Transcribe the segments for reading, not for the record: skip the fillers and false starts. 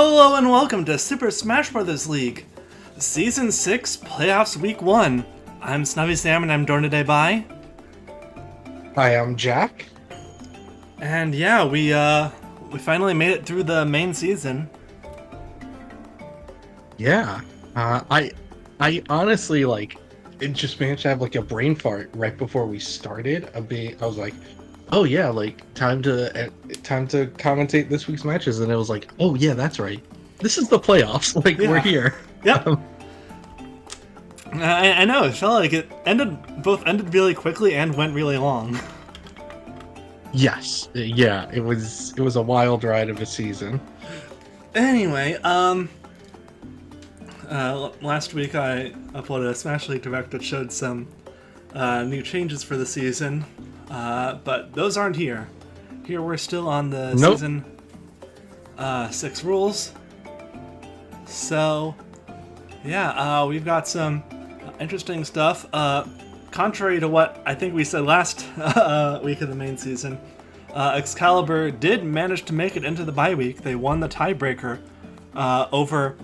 Hello and welcome to Super Smash Bros. League, Season 6, Playoffs Week 1. I'm Snubby Sam and I'm joined today by... Hi, I'm Jack. And yeah, we finally made it through the main season. Yeah, I honestly it just managed to have a brain fart right before we started. I was like, oh yeah, time to commentate this week's matches, and it was like, oh yeah, that's right. This is the playoffs. We're here. Yep. I know, it felt like it ended really quickly and went really long. Yes, yeah, it was a wild ride of a season. Anyway, last week I uploaded a Smash League Direct that showed some new changes for the season, but those aren't here. Here we're still on the Season 6 rules. So, yeah, we've got some interesting stuff. Contrary to what I think we said last week of the main season, Excalibur did manage to make it into the bye week. They won the tiebreaker over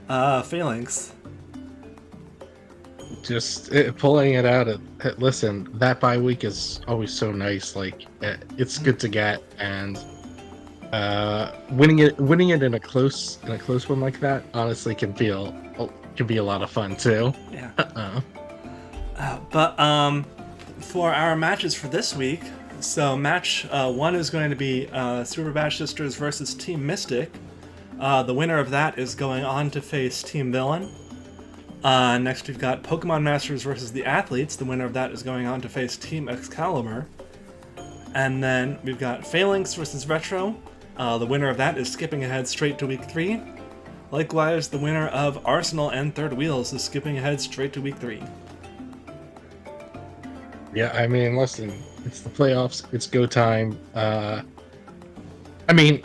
Phalanx. Just pulling it out. Listen, that bye week is always so nice. It's good to get, and winning it in a close one like that, honestly, can be a lot of fun too. Yeah. But for our matches for this week, so match 1 is going to be Super Bash Sisters versus Team Mystic. The winner of that is going on to face Team Villain. Next we've got Pokemon Masters versus the Athletes. The winner of that is going on to face Team Excalibur. And then we've got Phalanx versus Retro. The winner of that is skipping ahead straight to Week 3. Likewise, the winner of Arsenal and Third Wheels is skipping ahead straight to Week 3. Yeah, I mean, listen, it's the playoffs. It's go time. I mean,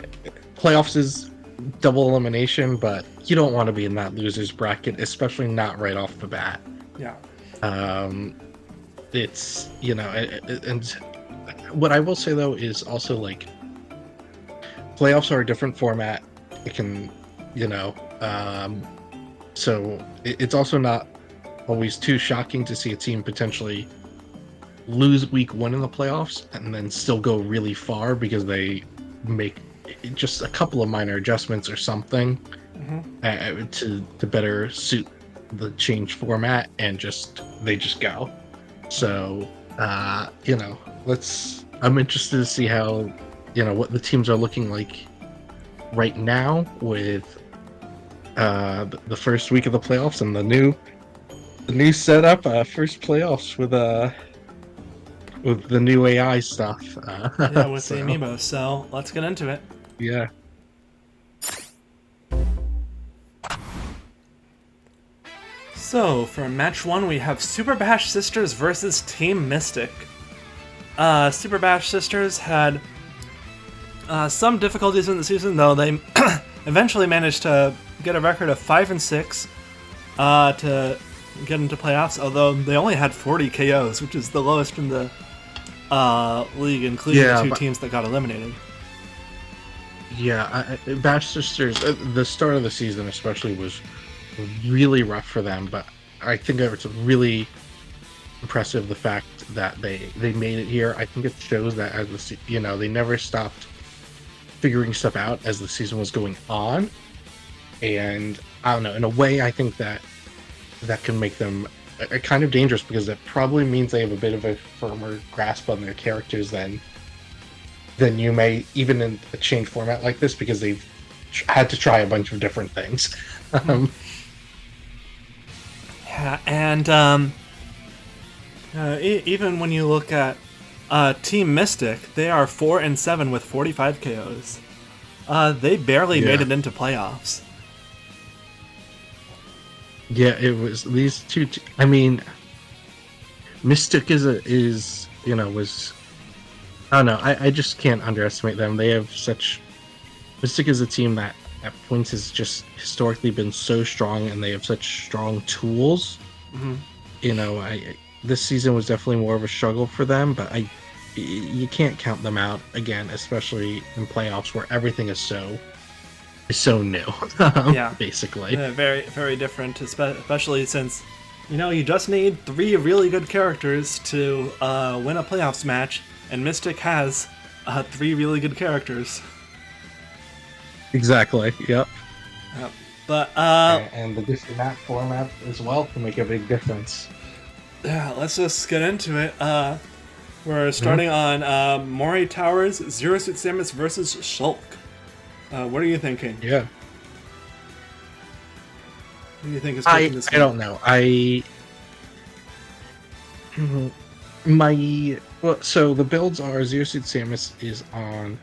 playoffs is double elimination, but you don't want to be in that loser's bracket, especially not right off the bat. Yeah. It's, and what I will say though is also playoffs are a different format. It can, so it's also not always too shocking to see a team potentially lose week 1 in the playoffs and then still go really far because they make just a couple of minor adjustments or something to better suit the changed format, and they just go. So I'm interested to see how what the teams are looking like right now with the first week of the playoffs and the new setup, first playoffs with the new AI stuff. Yeah, with the amiibo. So let's get into it. Yeah. So for match 1, we have Super Bash Sisters versus Team Mystic. Super Bash Sisters had some difficulties in the season, though they eventually managed to get a record of 5-6 to get into playoffs, although they only had 40 KOs, which is the lowest in the league, including the two teams that got eliminated. Yeah, Bash Sisters, the start of the season especially was really rough for them, but I think it's really impressive the fact that they made it here. I think it shows that as they never stopped figuring stuff out as the season was going on, and I don't know, in a way I think that can make them kind of dangerous, because it probably means they have a bit of a firmer grasp on their characters than you may, even in a changed format like this, because they've had to try a bunch of different things. Yeah, and even when you look at Team Mystic, they are 4-7 with 45 KOs. They barely made it into playoffs. Yeah, it was these two. I mean, Mystic was. I don't know. I just can't underestimate them. They have such. Mystic is a team that at points has just historically been so strong, and they have such strong tools. This season was definitely more of a struggle for them, but you can't count them out again, especially in playoffs where everything is so is so new. Yeah. Basically. Very, very different, especially since, you just need 3 really good characters to win a playoffs match, and Mystic has 3 really good characters. Exactly. Yep. But, and the different map format as well can make a big difference. yeah, let's just get into it. We're starting on Mori Towers, Zero Suit Samus versus Shulk. What are you thinking? Yeah. What do you think is taking this I don't know. So the builds are Zero Suit Samus is on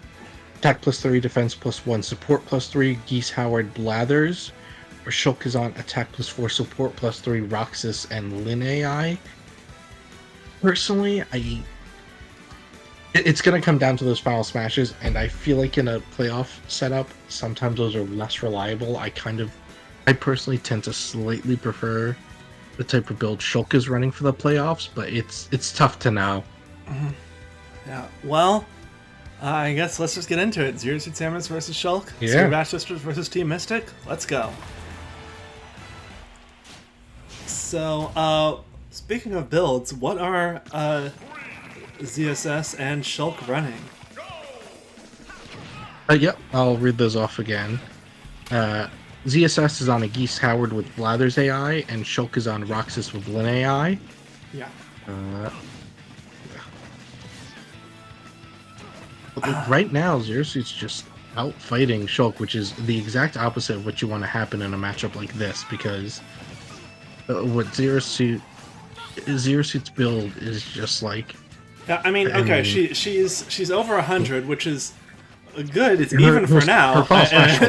attack +3, defense +1, support +3, Geese Howard Blathers, or Shulk is on attack +4, support +3, Roxas and Lin AI. Personally, it's going to come down to those final smashes, and I feel like in a playoff setup, sometimes those are less reliable. I personally tend to slightly prefer the type of build Shulk is running for the playoffs, but it's tough to know. Yeah, well, I guess let's just get into it. Zero Suit Samus versus Shulk. Yeah. Super Bash Sisters versus Team Mystic. Let's go. So, speaking of builds, what are ZSS and Shulk running? Yep, I'll read those off again. ZSS is on a Geese Howard with Blathers AI, and Shulk is on Roxas with Lin AI. Yeah. Right now, Zero Suit's just out fighting Shulk, which is the exact opposite of what you want to happen in a matchup like this, because what Zero Suit's build is just like... Yeah, I mean, okay, she's over 100, which is good. It's even for now,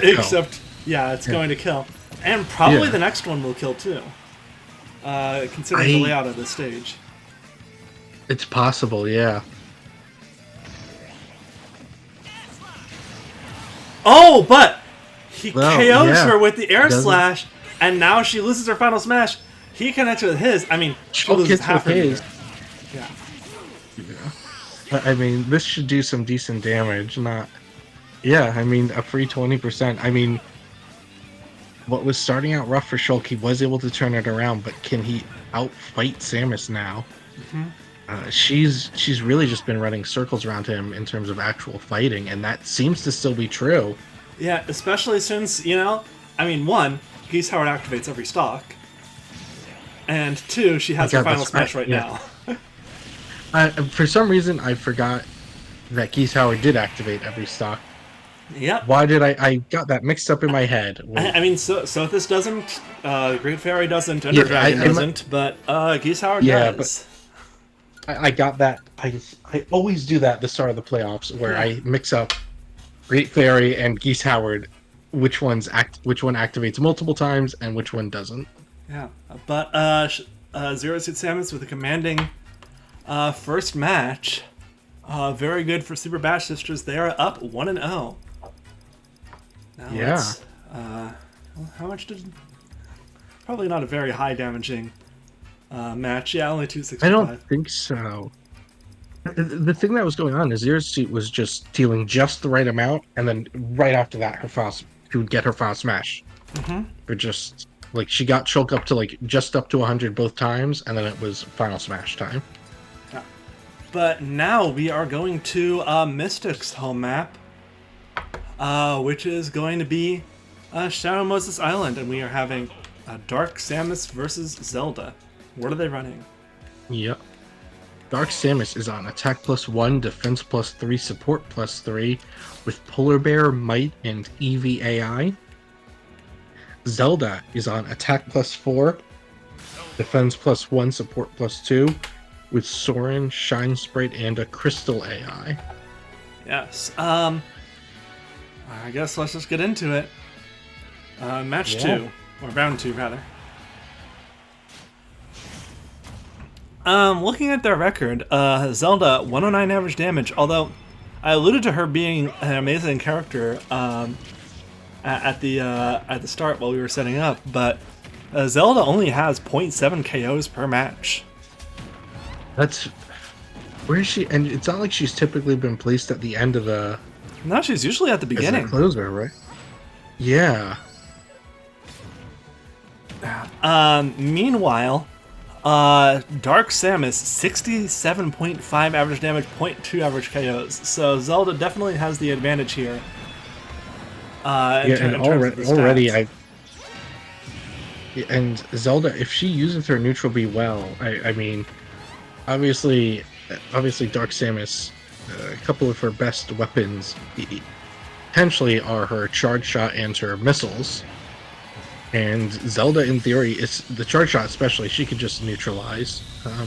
except it's going to kill, and probably the next one will kill too, considering the layout of the stage. It's possible, yeah. Oh, but he KOs her with the air slash, and now she loses her final smash. He connects with his. I mean, she loses half her meter. Yeah. I mean, this should do some decent damage. I mean, a free 20%. I mean, what was starting out rough for Shulk, he was able to turn it around, but can he outfight Samus now? She's really just been running circles around him in terms of actual fighting, and that seems to still be true. Yeah, especially since, I mean, 1, Geese Howard activates every stock, and 2, she has her final smash right now. For some reason, I forgot that Geese Howard did activate every stock. Yep. Why did I got that mixed up in my head? I mean, Sothis doesn't, Great Fairy doesn't, Ender Dragon doesn't, but Geese Howard does. But I got that. I always do that at the start of the playoffs, where I mix up Great Fairy and Geese Howard, which one activates multiple times and which one doesn't. Yeah, but Zero Suit Samus with a commanding first match. Very good for Super Bash Sisters. They are up 1-0. Now how much did... Probably not a very high damaging match. Yeah, only 265. I don't think so. The thing that was going on is Zero Suit was just dealing just the right amount, and then right after that, she would get her final smash. Or just, like, she got Shulk up to, like, just up to 100 both times, and then it was final smash time. Yeah. But now we are going to Mystic's home map, which is going to be Shadow Moses Island, and we are having Dark Samus versus Zelda. What are they running? Yep. Dark Samus is on attack +1, defense +3, support +3, with Polar Bear, Might, and Eevee AI. Zelda is on attack +4, defense +1, support +2, with Soren, Shine Sprite, and a Crystal AI. Yes. I guess let's just get into it. Match 2, or round 2 rather. Looking at their record, Zelda 109 average damage. Although I alluded to her being an amazing character at the start while we were setting up, but Zelda only has 0.7 KOs per match. That's where is she? And it's not like she's typically been placed at the end of the. No, she's usually at the beginning. As a closer, right? Yeah. Meanwhile, Dark Samus, 67.5 average damage, 0.2 average KOs. So Zelda definitely has the advantage here. Yeah, and in terms of the already stats. and Zelda, if she uses her neutral B well, I mean, obviously Dark Samus, a couple of her best weapons potentially are her charge shot and her missiles. And Zelda, in theory, is the charge shot especially, she could just neutralize. Dark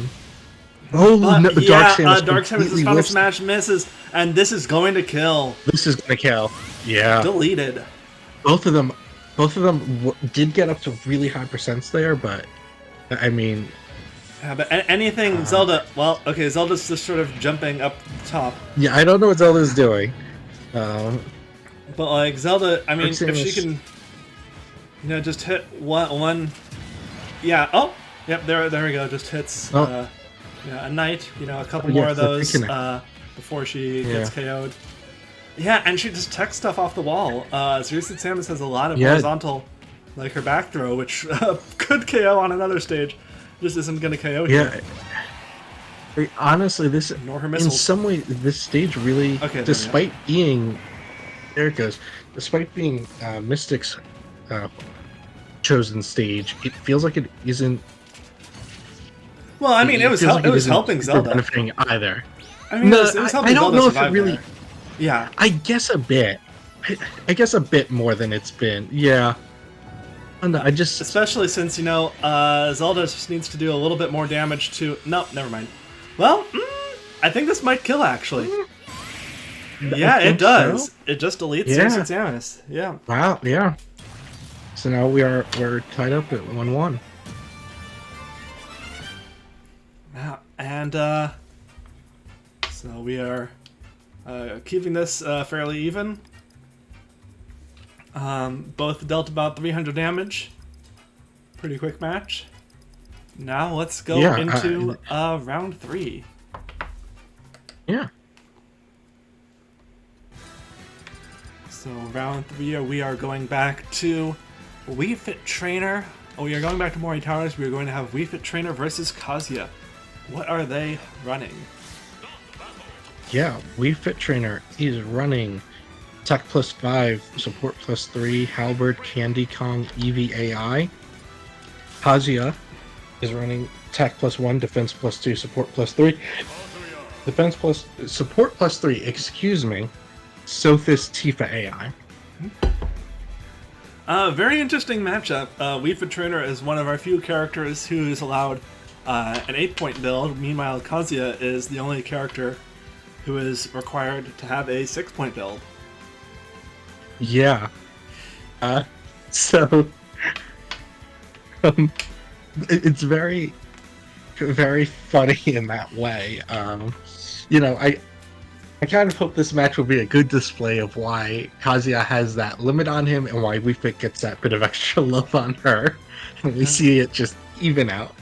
Samus' completely final whiffs. smash misses, and this is going to kill. This is gonna kill. Yeah, Deleted. both of them did get up to really high percents there, but I mean, Yeah, but anything Zelda. Well, okay, Zelda's just sort of jumping up top. yeah, I don't know what Zelda's doing. But like Zelda, I mean, Dark if she Samus- can, just hit one. Yeah. Oh. Yep. There we go. Just hits. Oh. A knight. A couple Yeah, more of the those picnic. before she gets KO'd. Yeah, and she just techs stuff off the wall. Seriously, Samus has a lot of horizontal, like her back throw, which could KO on another stage. Just isn't going to KO here. Yeah. Honestly, this Nor her in missiles. some way, this stage really, Okay, there we go. despite being, there it goes, despite being Mystic's chosen stage, it feels like it isn't. Well, I mean, it was feels like it was isn't helping super Zelda. benefiting either. I mean, No, it was helping I don't Zelda know if it survive really. there. Yeah. I guess a bit. I guess a bit more than it's been. Yeah. And I just. Especially since, Zelda just needs to do a little bit more damage to... No, never mind. Well, I think this might kill, actually. Yeah, it does. So. It just deletes Yeah. Samus. Yeah. Wow. Yeah. So now we're tied up at 1-1. Yeah, and, so we are keeping this fairly even. Both dealt about 300 damage. Pretty quick match. Now let's go into round 3. Yeah. So round 3, we are going back to Wii Fit Trainer. Oh, we are going back to Mori Towers. We are going to have Wii Fit Trainer versus Kazuya. What are they running? Yeah, Wii Fit Trainer is running Tech plus 5, Support plus 3, Halberd, Candy Kong, EVAI. Kazuya is running Tech plus 1, Defense plus 2, Support plus 3. Support plus 3, excuse me. Sothis Tifa AI. Very interesting matchup. Wii Fit Trainer is one of our few characters who is allowed an 8-point build. Meanwhile, Kazuya is the only character who is required to have a 6-point build. Yeah. So it's very, very funny in that way. I kind of hope this match will be a good display of why Kazuya has that limit on him and why Wii Fit gets that bit of extra love on her. And we see it just even out.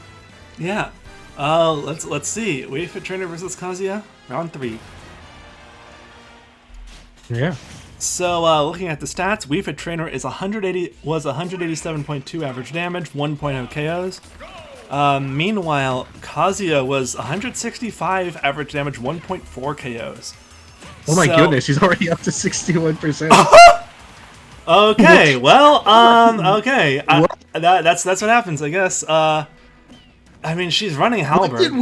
Yeah. Let's see. Wii Fit Trainer versus Kazuya, round 3. Yeah. So, looking at the stats, Wii Fit Trainer was 187.2 average damage, 1.0 KOs. Meanwhile, Kazuya was 165 average damage, 1.4 KOs. Oh my goodness, he's already up to 61%. Okay, well, okay. That's what happens, I guess. I mean, she's running Halberd.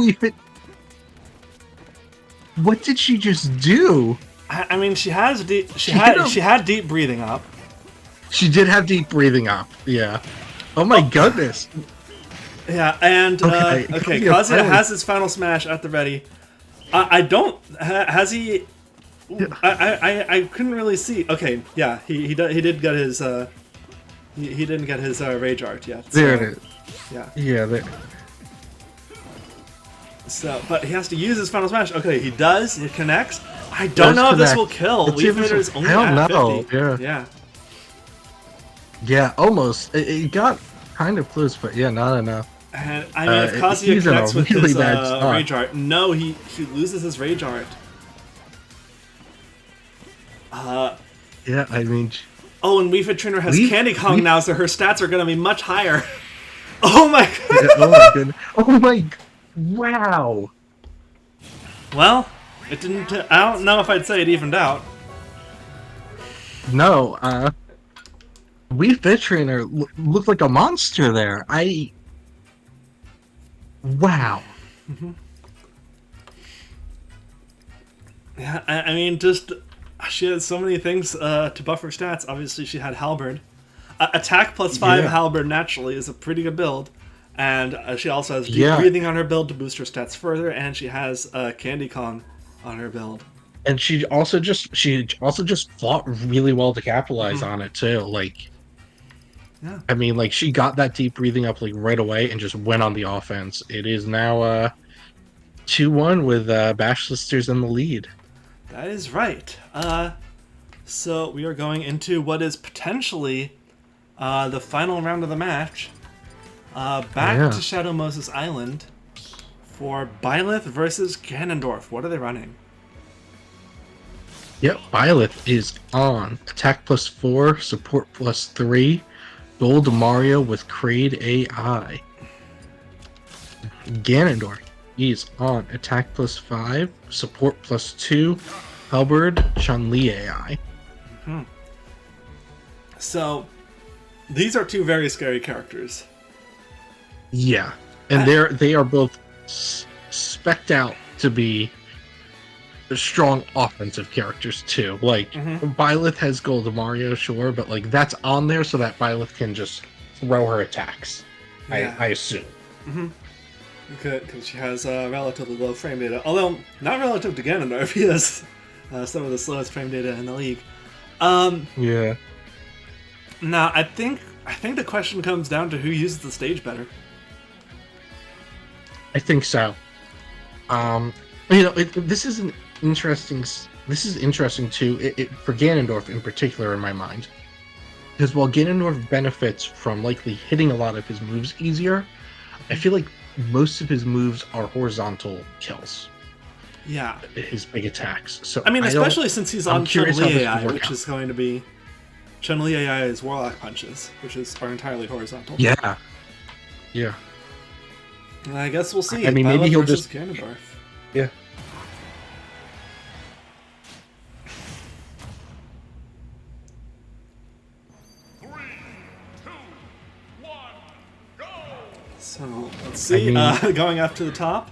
What did she just do? I mean, she had deep breathing up. She did have deep breathing up. Yeah. Oh my goodness. Yeah, and Kazuya has his final smash at the ready. Has he? I couldn't really see. Okay, yeah, he did get his he didn't get his rage art yet. So, there it is. Yeah. Yeah. There. So, but he has to use his final smash. Okay, he does. It connects. I don't know if this will kill. Wii Fit is only at 50. Yeah. Yeah, almost. It got kind of close, but yeah, not enough. And I mean, if Kazuya connects with really his bad rage art, no, he loses his rage art. Yeah, I mean, Oh, and Wii Fit Trainer has Candy Kong We- now, so her stats are going to be much higher. Oh my god! Oh my goodness. Oh my. Wow. Well, it didn't. I don't know if I'd say it evened out. No, Wii Fit Trainer looked like a monster there. Wow. Yeah, I mean, just she had so many things to buff her stats. Obviously, she had Halberd. Attack plus 5 Yeah. Halberd naturally is a pretty good build, and she also has Deep Yeah. Breathing on her build to boost her stats further, and she has Candy Kong on her build. And she also just fought really well to capitalize on it too. Like, Yeah. I mean, like she got that deep breathing up like right away and just went on the offense. It is now 2-1 with Bash Sisters in the lead. That is right. So we are going into what is potentially the final round of the match. Back Yeah. to Shadow Moses Island for Byleth versus Ganondorf. What are they running? Yep, Byleth is on attack plus 4, support plus 3, Gold Mario with Kraid AI. Ganondorf is on attack plus 5, support plus 2, Halberd Chun-Li AI. So these are two very scary characters. Yeah, and they are both spec'd out to be strong offensive characters too. Like Byleth has Gold Mario, sure, but like that's on there so that Byleth can just throw her attacks. Yeah. I assume. Because she has relatively low frame data. Although, not relative to Ganondorf, he has some of the slowest frame data in the league. Yeah. Now, I think the question comes down to who uses the stage better. I think so. This is an interesting. This is interesting too. For Ganondorf in particular, in my mind, because while Ganondorf benefits from likely hitting a lot of his moves easier, I feel like most of his moves are horizontal kills. Yeah. His big attacks. So I mean, don't- especially since he's I'm on curious how Chun-Li this AI, would work which out. is going to be... Chun-Li AI is Warlock Punches, which are entirely horizontal. Yeah. Yeah. I guess we'll see. I mean, maybe Byleth he'll versus just- Ganondorf. Yeah. So, let's see. Going up to the top.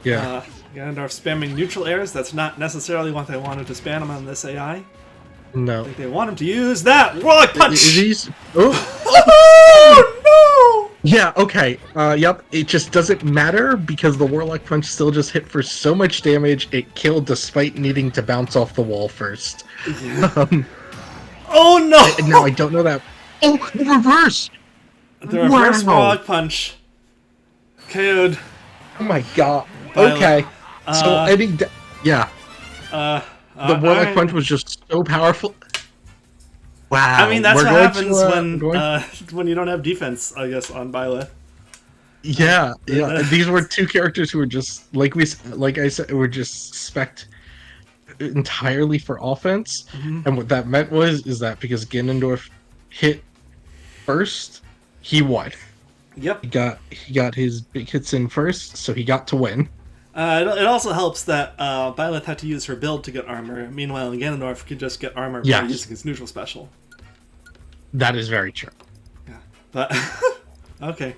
Yeah. Ganondorf spamming neutral airs. That's not necessarily what they wanted to spam him on this AI. I No. think they want him to use that Warlock Punch! These. Oh. Oh, no! Yeah, okay. Yep, it just doesn't matter because the Warlock Punch still just hit for so much damage, it killed despite needing to bounce off the wall first. Oh, no! Now, I don't know that. Oh, the reverse! The reverse Wow. Warlock Punch. KO'd. Oh my god. Byleth. Okay. So, I think, yeah, the Warlock alright. Punch was just so powerful. Wow. I mean, that's We're what going happens to, when going- when you don't have defense, I guess, on Byleth. Yeah, yeah. These were two characters who were just like I said, were just spec'd entirely for offense. And what that meant is that because Ganondorf hit first, he won. Yep. He got his big hits in first, so he got to win. It also helps that Byleth had to use her build to get armor. Meanwhile, Ganondorf could just get armor by Yes. using his neutral special. That is very true. Yeah. But, okay.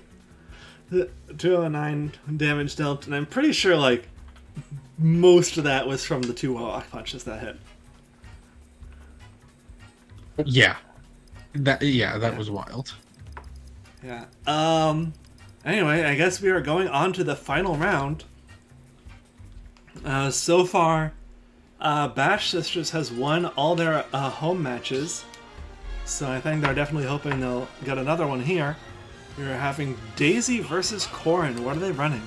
209 damage dealt, and I'm pretty sure, like, most of that was from the two Warlock Punches that hit. Yeah. That was wild. Yeah. Anyway, I guess we are going on to the final round. So far, Bash Sisters has won all their home matches. So I think they're definitely hoping they'll get another one here. We're having Daisy versus Corrin. What are they running?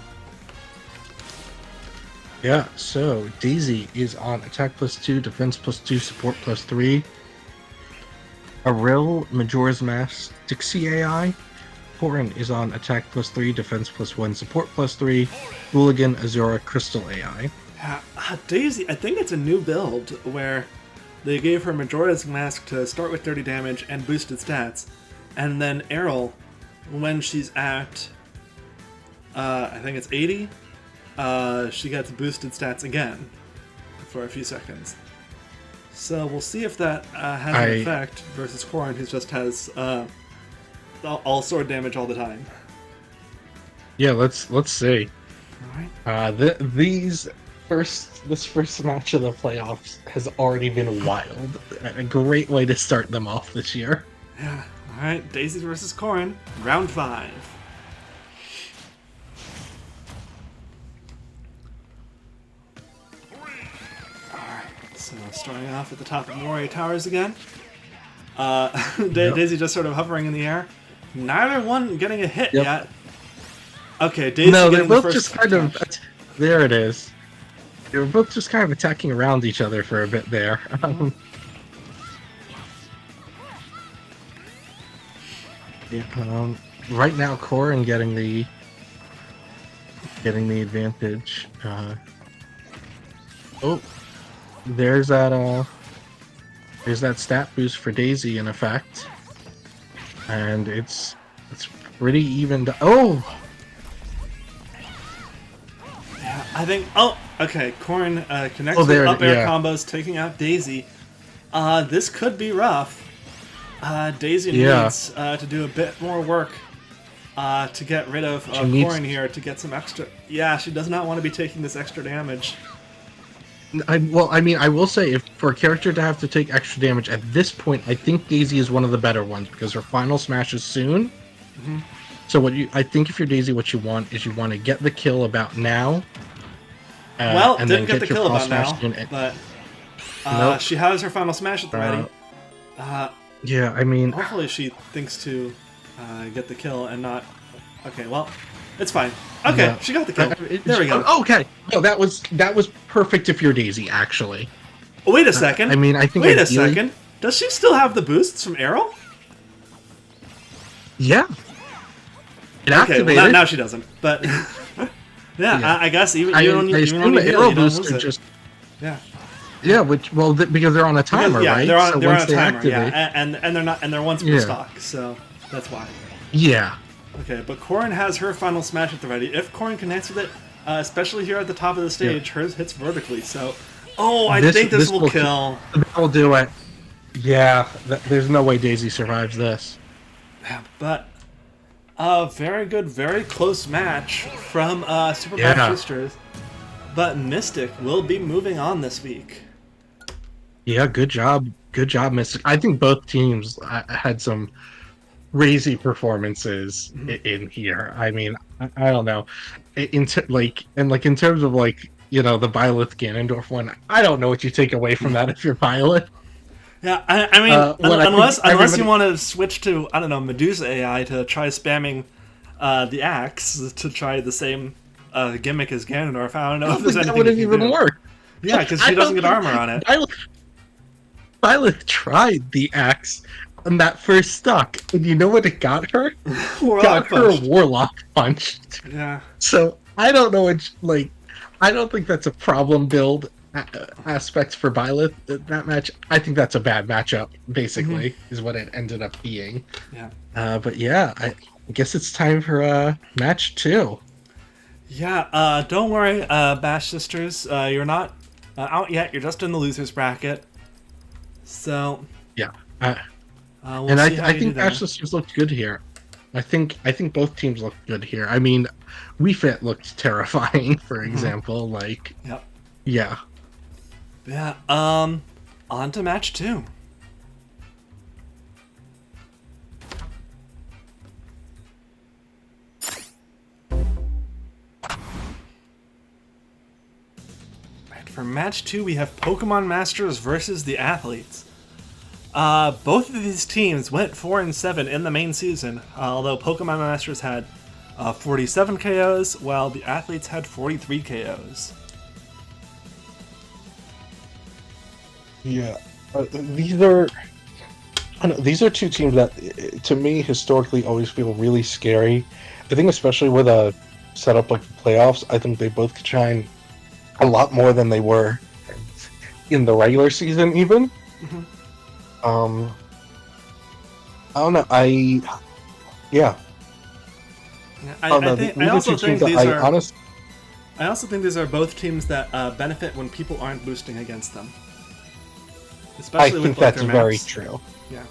Yeah, so Daisy is on attack plus 2, defense plus 2, support plus 3. Ariel, Majora's Mask, Dixie AI. Corrin is on attack plus 3, defense plus 1, support plus 3. Hooligan, Azura, Crystal AI. Daisy, I think it's a new build where they gave her Majora's Mask to start with 30 damage and boosted stats. And then Errol, when she's at, I think it's 80, she gets boosted stats again for a few seconds. So we'll see if that has an effect versus Corrin, who just has all sword damage all the time. Yeah, let's see. All right. This first match of the playoffs has already been wild. A great way to start them off this year. Yeah. All right. Daisy versus Corrin, round 5. So starting off at the top of Moria Towers again. Daisy just sort of hovering in the air. Neither one getting a hit yet. Okay, Daisy no, they're getting both the first just kind of... There it is. They were both just kind of attacking around each other for a bit there. Right now, Corrin getting the advantage. There's that stat boost for Daisy in effect, and it's pretty even. Yeah, I think. Oh, okay. Corrin connects with up air combos, taking out Daisy. This could be rough. Daisy needs to do a bit more work to get rid of Corrin here to get some extra. Yeah, she does not want to be taking this extra damage. I will say, if for a character to have to take extra damage at this point, I think Daisy is one of the better ones because her final smash is soon. Mm-hmm. So I think if you're Daisy, what you want is you want to get the kill about now. And didn't get the kill about now, but nope. She has her final smash at the ready. Yeah, I mean, hopefully she thinks to get the kill and not. Okay, well, it's fine. Okay, yeah. She got the kill. There we go. Okay, no, that was perfect if you're Daisy, actually. Wait a second. I think. Wait a second. Does she still have the boosts from Errol? Yeah. It activated. Well, now she doesn't. But yeah. I guess even the Errol boosts are just. Yeah. Yeah, because they're on a timer, right? They're on a timer. Yeah, and they're not, and they're once per stock, so that's why. Yeah. Okay, but Corrin has her final smash at the ready. If Corrin connects with it, especially here at the top of the stage, hers hits vertically. So, I think this will kill. That'll do it. Yeah, there's no way Daisy survives this. Yeah, but a very good, very close match from Super Match Sisters. But Mystic will be moving on this week. Yeah, good job, Mystic. I think both teams had some crazy performances in here. I mean, I don't know, in terms of the Byleth Ganondorf one. I don't know what you take away from that if you're Byleth. Yeah, I mean, unless you want to switch to Medusa AI to try spamming the axe to try the same gimmick as Ganondorf. I don't know if there's anything that wouldn't even work. Yeah, because she doesn't get armor on it. Byleth tried the axe on that first stock, and you know what it got her? A Warlock punch. Yeah. So I don't know. I don't think that's a problem build aspect for Byleth. That match, I think that's a bad matchup. Basically, is what it ended up being. Yeah. But yeah, I guess it's time for match 2. Yeah, don't worry, Bash Sisters. You're not out yet. You're just in the losers bracket. So yeah, we'll I think Bash Sisters looked good here. I think both teams looked good here. I mean, Wii Fit looked terrifying, for example. Yep. Yeah. Yeah. On to match 2. For match 2, we have Pokemon Masters versus the Athletes. Both of these teams went 4-7 in the main season, although Pokemon Masters had 47 KOs, while the Athletes had 43 KOs. Yeah, these are two teams that, to me, historically always feel really scary. I think especially with a setup like the playoffs, I think they both could shine a lot more than they were in the regular season, even. I don't know. Yeah. Yeah, Oh no, I these are also two teams think that these I are. honestly. I also think these are both teams that benefit when people aren't boosting against them, I especially with think like that's their very maps. true. Yeah.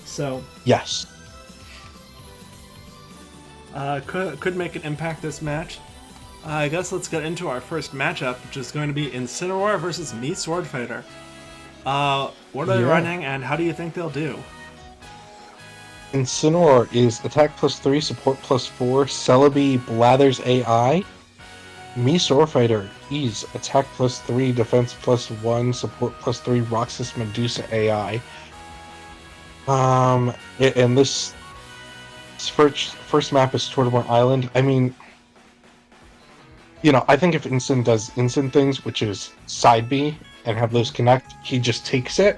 So Yes. could make an impact this match. I guess let's get into our first matchup, which is going to be Incineroar versus Me Swordfighter. What are they Yeah. running, and how do you think they'll do? Incineroar is attack +3, support +4, Celebi Blathers AI. Me Swordfighter, he's attack +3, defense +1, support +3, Roxas Medusa AI. And this first map is Tortimer Island. I mean, I think if Instant does Instant things, which is side B, and have those connect, he just takes it.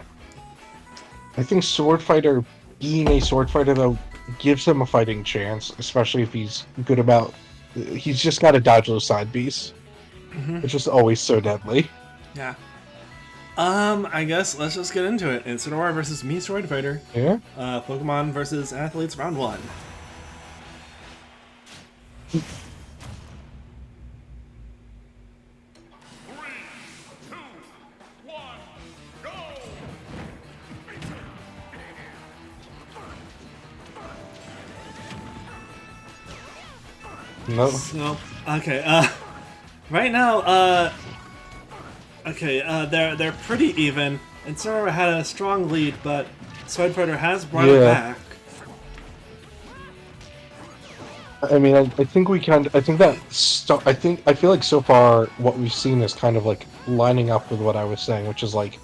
I think Swordfighter, being a Swordfighter, though, gives him a fighting chance, especially if he's good about. He's just got to dodge those side Bs, which is always so deadly. Yeah. I guess let's just get into it. Incineroar versus Me Swordfighter. Yeah. Pokemon versus Athletes round 1. No. So, okay, right now, they're pretty even. Incineroar had a strong lead, but Swordfighter has brought it back. I mean, I think we can. I think that. I feel like so far what we've seen is kind of like lining up with what I was saying, which is like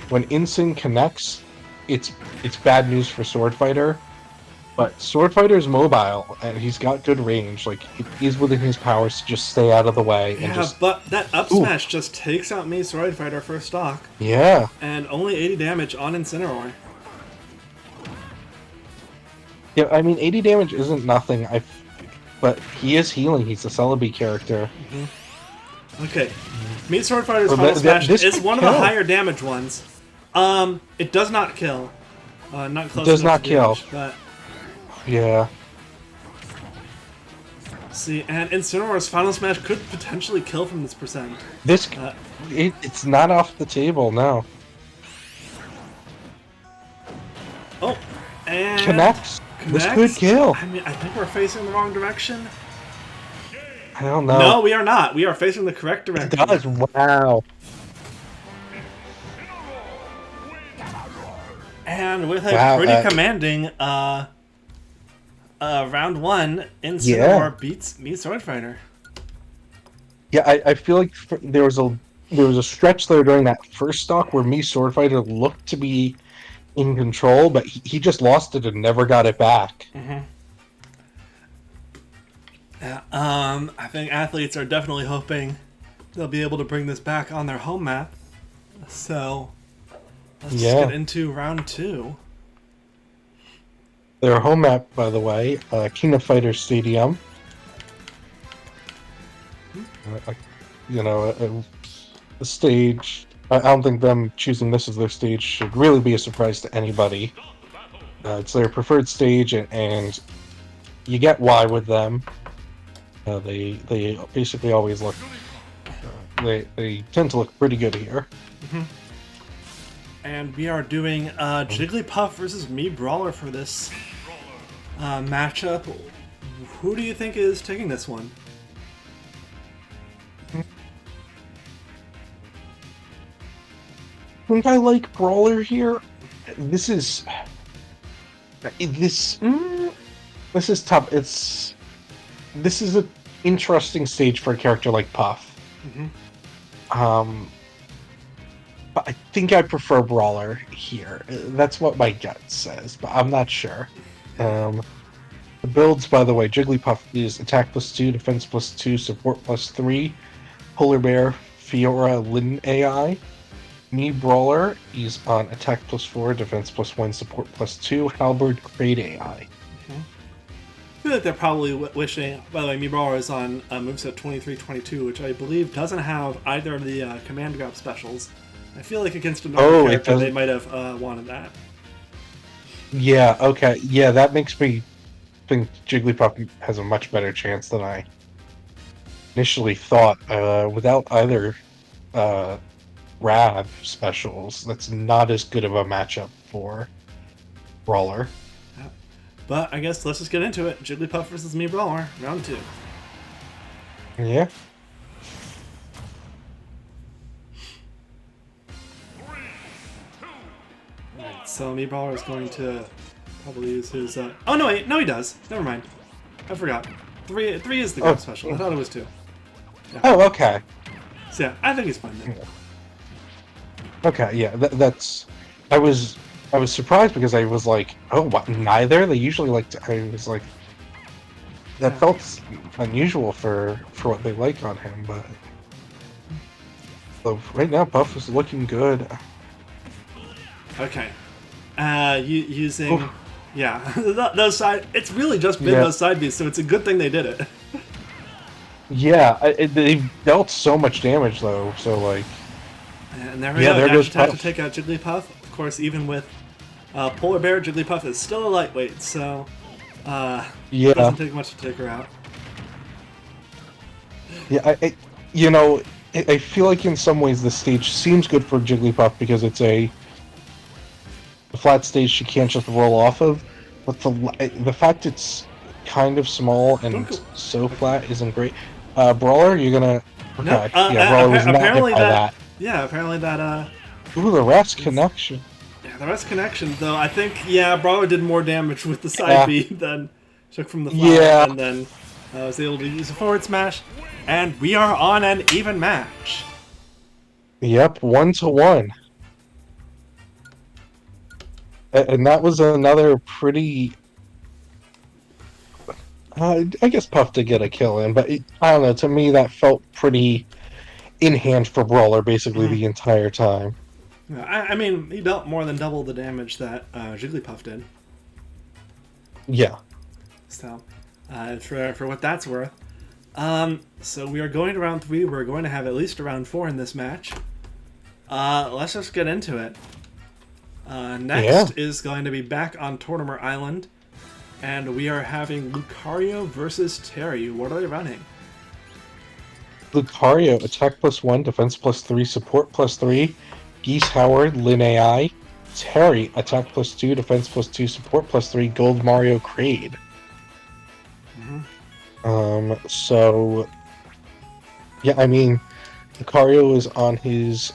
when Insyn connects, it's bad news for Swordfighter. But Swordfighter's mobile and he's got good range. Like it is within his powers to just stay out of the way and just. But that up smash just takes out Me Swordfighter for stock. Yeah. And only 80 damage on Incineroar. Yeah, I mean 80 damage isn't nothing. But he is healing. He's a Celebi character. Okay, Me Swordfighter's final smash is one of the higher damage ones. It does not kill. Not close. It does enough not to kill. damage, but yeah. See, and Incineroar's final smash could potentially kill from this percent. It's not off the table now. Oh, and Connects. This could kill. I mean, I think we're facing the wrong direction. I don't know. No, we are not. We are facing the correct direction. It does. Wow. And with a pretty commanding round 1, Incineroar beats Me Swordfighter. Yeah, I feel like there was a stretch there during that first stock where Me Swordfighter looked to be in control, but he just lost it and never got it back. Yeah, I think athletes are definitely hoping they'll be able to bring this back on their home map. So let's get into round 2. Their home map, by the way, King of Fighters Stadium. A stage. I don't think them choosing this as their stage should really be a surprise to anybody. It's their preferred stage, and you get why with them. They basically always look. They tend to look pretty good here. And we are doing Jigglypuff versus Me Brawler for this matchup. Who do you think is taking this one? I think I like Brawler here. This is tough. This is an interesting stage for a character like Puff. But I think I prefer Brawler here. That's what my gut says, but I'm not sure. The builds, by the way, Jigglypuff is attack +2, defense +2, support +3, Polar Bear, Fiora, Lin AI. Me Brawler is on attack +4, defense +1, support +2, Halberd, Crate AI. I feel like they're probably wishing. By the way, Me Brawler is on moveset 23-22, which I believe doesn't have either of the command grab specials. I feel like against a normal Oh, it character, they doesn't. might have wanted that. Yeah. Okay. Yeah, that makes me think Jigglypuff has a much better chance than I initially thought. Without either uh, Rav specials, that's not as good of a matchup for Brawler. Yep. But I guess let's just get into it. Jigglypuff versus me Brawler, round 2. Yeah. Alright, so me Brawler is going to probably use his. Oh no, wait, no, he does. Never mind. I forgot. Three is the grab special. I thought it was 2. Oh, okay. So yeah, I think he's fine then. Okay, yeah, that's. I was surprised because I was like, oh, what? Neither. They usually like. I was like, that Yeah. felt unusual for what they like on him, but. So right now, Puff is looking good. Okay. Using. Oof. Yeah, those side. It's really just been Yeah. those side beats, so it's a good thing they did it. Yeah, they dealt so much damage though. So like, And there we Yeah, go. there Dash goes attack to Puff. take out Jigglypuff. Of course, even with Polar Bear, Jigglypuff is still a lightweight, so yeah, doesn't take much to take her out. yeah. You know, I feel like in some ways the stage seems good for Jigglypuff because it's a flat stage she can't just roll off of, but the fact it's kind of small Don't and go- so flat isn't great. Brawler, you're gonna. Okay, No, yeah, Brawler was not hit apparently by that. that. Yeah, apparently that. Ooh, the rest connection. Yeah, the rest connection though. I think Brawler did more damage with the side Yeah. B than took from the flat, Yeah. and then was able to use a forward smash, and we are on an even match. Yep, 1-1. And that was another pretty. I guess Puff did get a kill in, but I don't know. To me, that felt pretty in hand for Brawler basically the entire time. Yeah, I mean, he dealt more than double the damage that Jigglypuff did. Yeah. So, for what that's worth. So we are going to round 3. We're going to have at least a round 4 in this match. Let's just get into it. Next is going to be back on Tortimer Island, and we are having Lucario versus Terry. What are they running? Lucario, attack +1, defense +3, support +3. Geese Howard, Lin AI. Terry, attack +2, defense +2, support +3. Gold Mario Crade. So yeah, I mean, Lucario is on his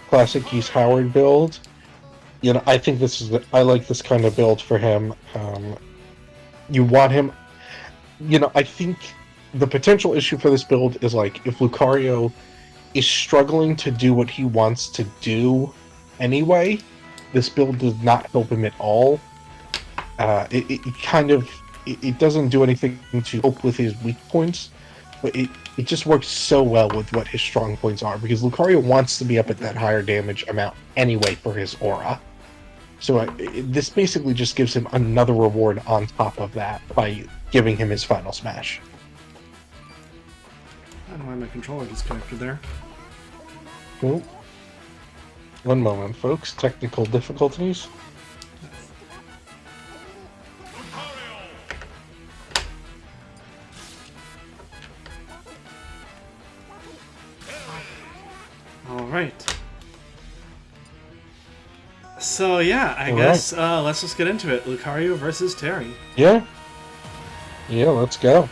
classic Geese Howard build. You know, I think I like this kind of build for him. You want him. You know, I think the potential issue for this build is like if Lucario is struggling to do what he wants to do anyway, this build does not help him at all. It doesn't do anything to help with his weak points, but it just works so well with what his strong points are because Lucario wants to be up at that higher damage amount anyway for his aura. So this basically just gives him another reward on top of that by giving him his final smash. I don't know why my controller disconnected there. Cool. One moment, folks. Technical difficulties. Alright. So yeah, I All guess let's just get into it. Lucario versus Terry. Yeah. Yeah, let's go.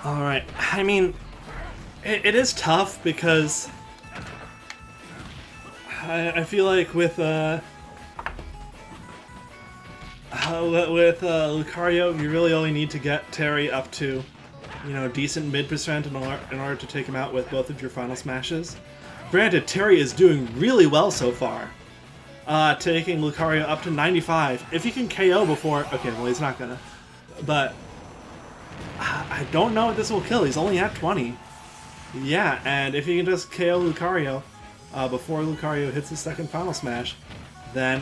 Alright, I mean, it is tough because I feel like with Lucario, you really only need to get Terry up to, decent mid percent in order to take him out with both of your final smashes. Granted, Terry is doing really well so far, taking Lucario up to 95. If he can KO before, okay, well he's not gonna, but I don't know if this will kill. He's only at 20. Yeah, and if he can just KO Lucario before Lucario hits his second final smash, then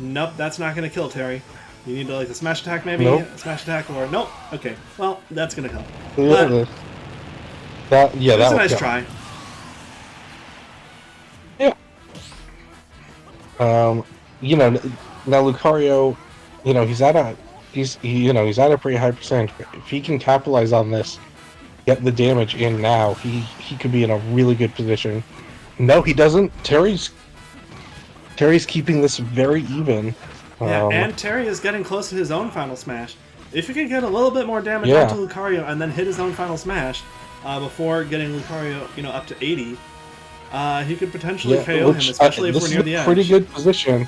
nope, that's not going to kill Terry. You need to like the smash attack maybe? Nope. Smash attack or nope. Okay. Well, that's gonna come. Yeah, But yeah, it was that a nice yeah. try. Yeah. You know, now Lucario, you know, he's at a pretty high percentage. But if he can capitalize on this, get the damage in now, he could be in a really good position. No, he doesn't. Terry's keeping this very even. Yeah, and Terry is getting close to his own final smash. If he can get a little bit more damage Yeah. onto Lucario and then hit his own final smash before getting Lucario, up to 80, he could potentially KO him, especially if we're near the edge. Pretty good position.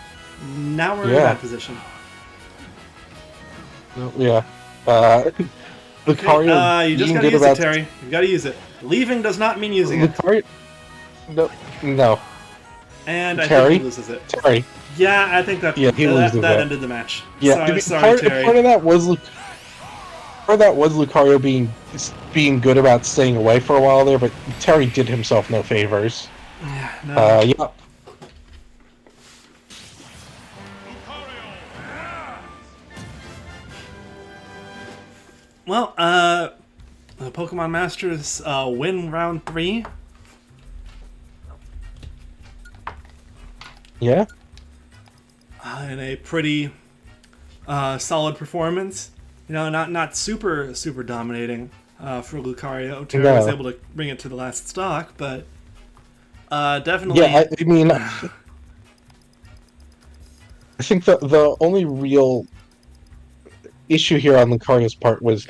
Now we're in a bad position. Yeah. Lucario. You just gotta use it, Terry. You gotta use it. Leaving does not mean using Lucario, it. No. And I Terry? think he loses it. Terry. Yeah, I think that that ended the match. Yeah, sorry, Terry. Part of that was Lucario being good about staying away for a while there, but Terry did himself no favors. Yeah, no. Yeah. Well, the Pokemon Masters win round 3. Yeah. In a pretty solid performance. Not super dominating for Lucario. Terry was able to bring it to the last stock, but definitely. Yeah, I mean, I think the only real issue here on Lucario's part was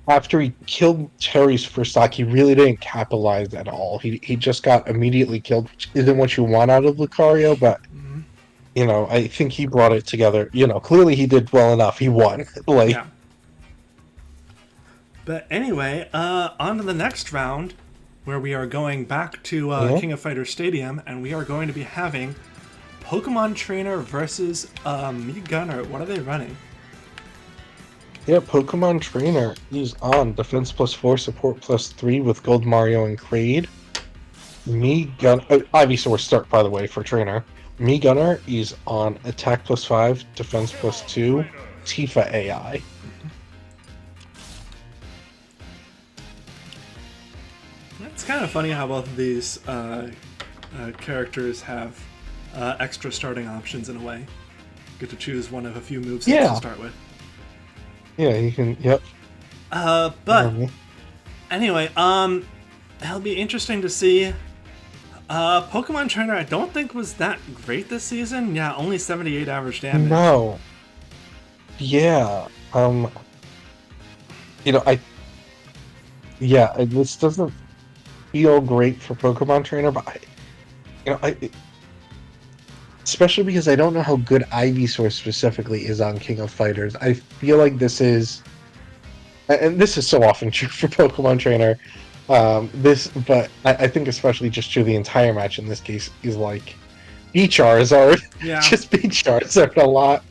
after he killed Terry's first stock, he really didn't capitalize at all. He just got immediately killed, which isn't what you want out of Lucario, but I think he brought it together. Clearly he did well enough. He won. Yeah. But anyway, on to the next round, where we are going back to King of Fighters Stadium, and we are going to be having Pokemon Trainer versus Me Gunner. What are they running? Yeah, Pokemon Trainer. He's on Defense +4, Support +3 with Gold Mario and Kraid. Me Gunner. Ivysaur start, by the way, for Trainer. Me Gunner is on Attack +5, Defense +2, Tifa AI. It's kind of funny how both of these characters have extra starting options in a way. You get to choose one of a few moves to start with. Yeah, you can. Yep. But anyway, it'll be interesting to see. Pokemon Trainer, I don't think was that great this season. Yeah, only 78 average damage. No. Yeah. This doesn't feel great for Pokemon Trainer, but especially because I don't know how good Ivysaur specifically is on King of Fighters. I feel like this is so often true for Pokemon Trainer. But I think especially just true the entire match in this case is like B-Charizard. Yeah. Just B-Charizard a lot.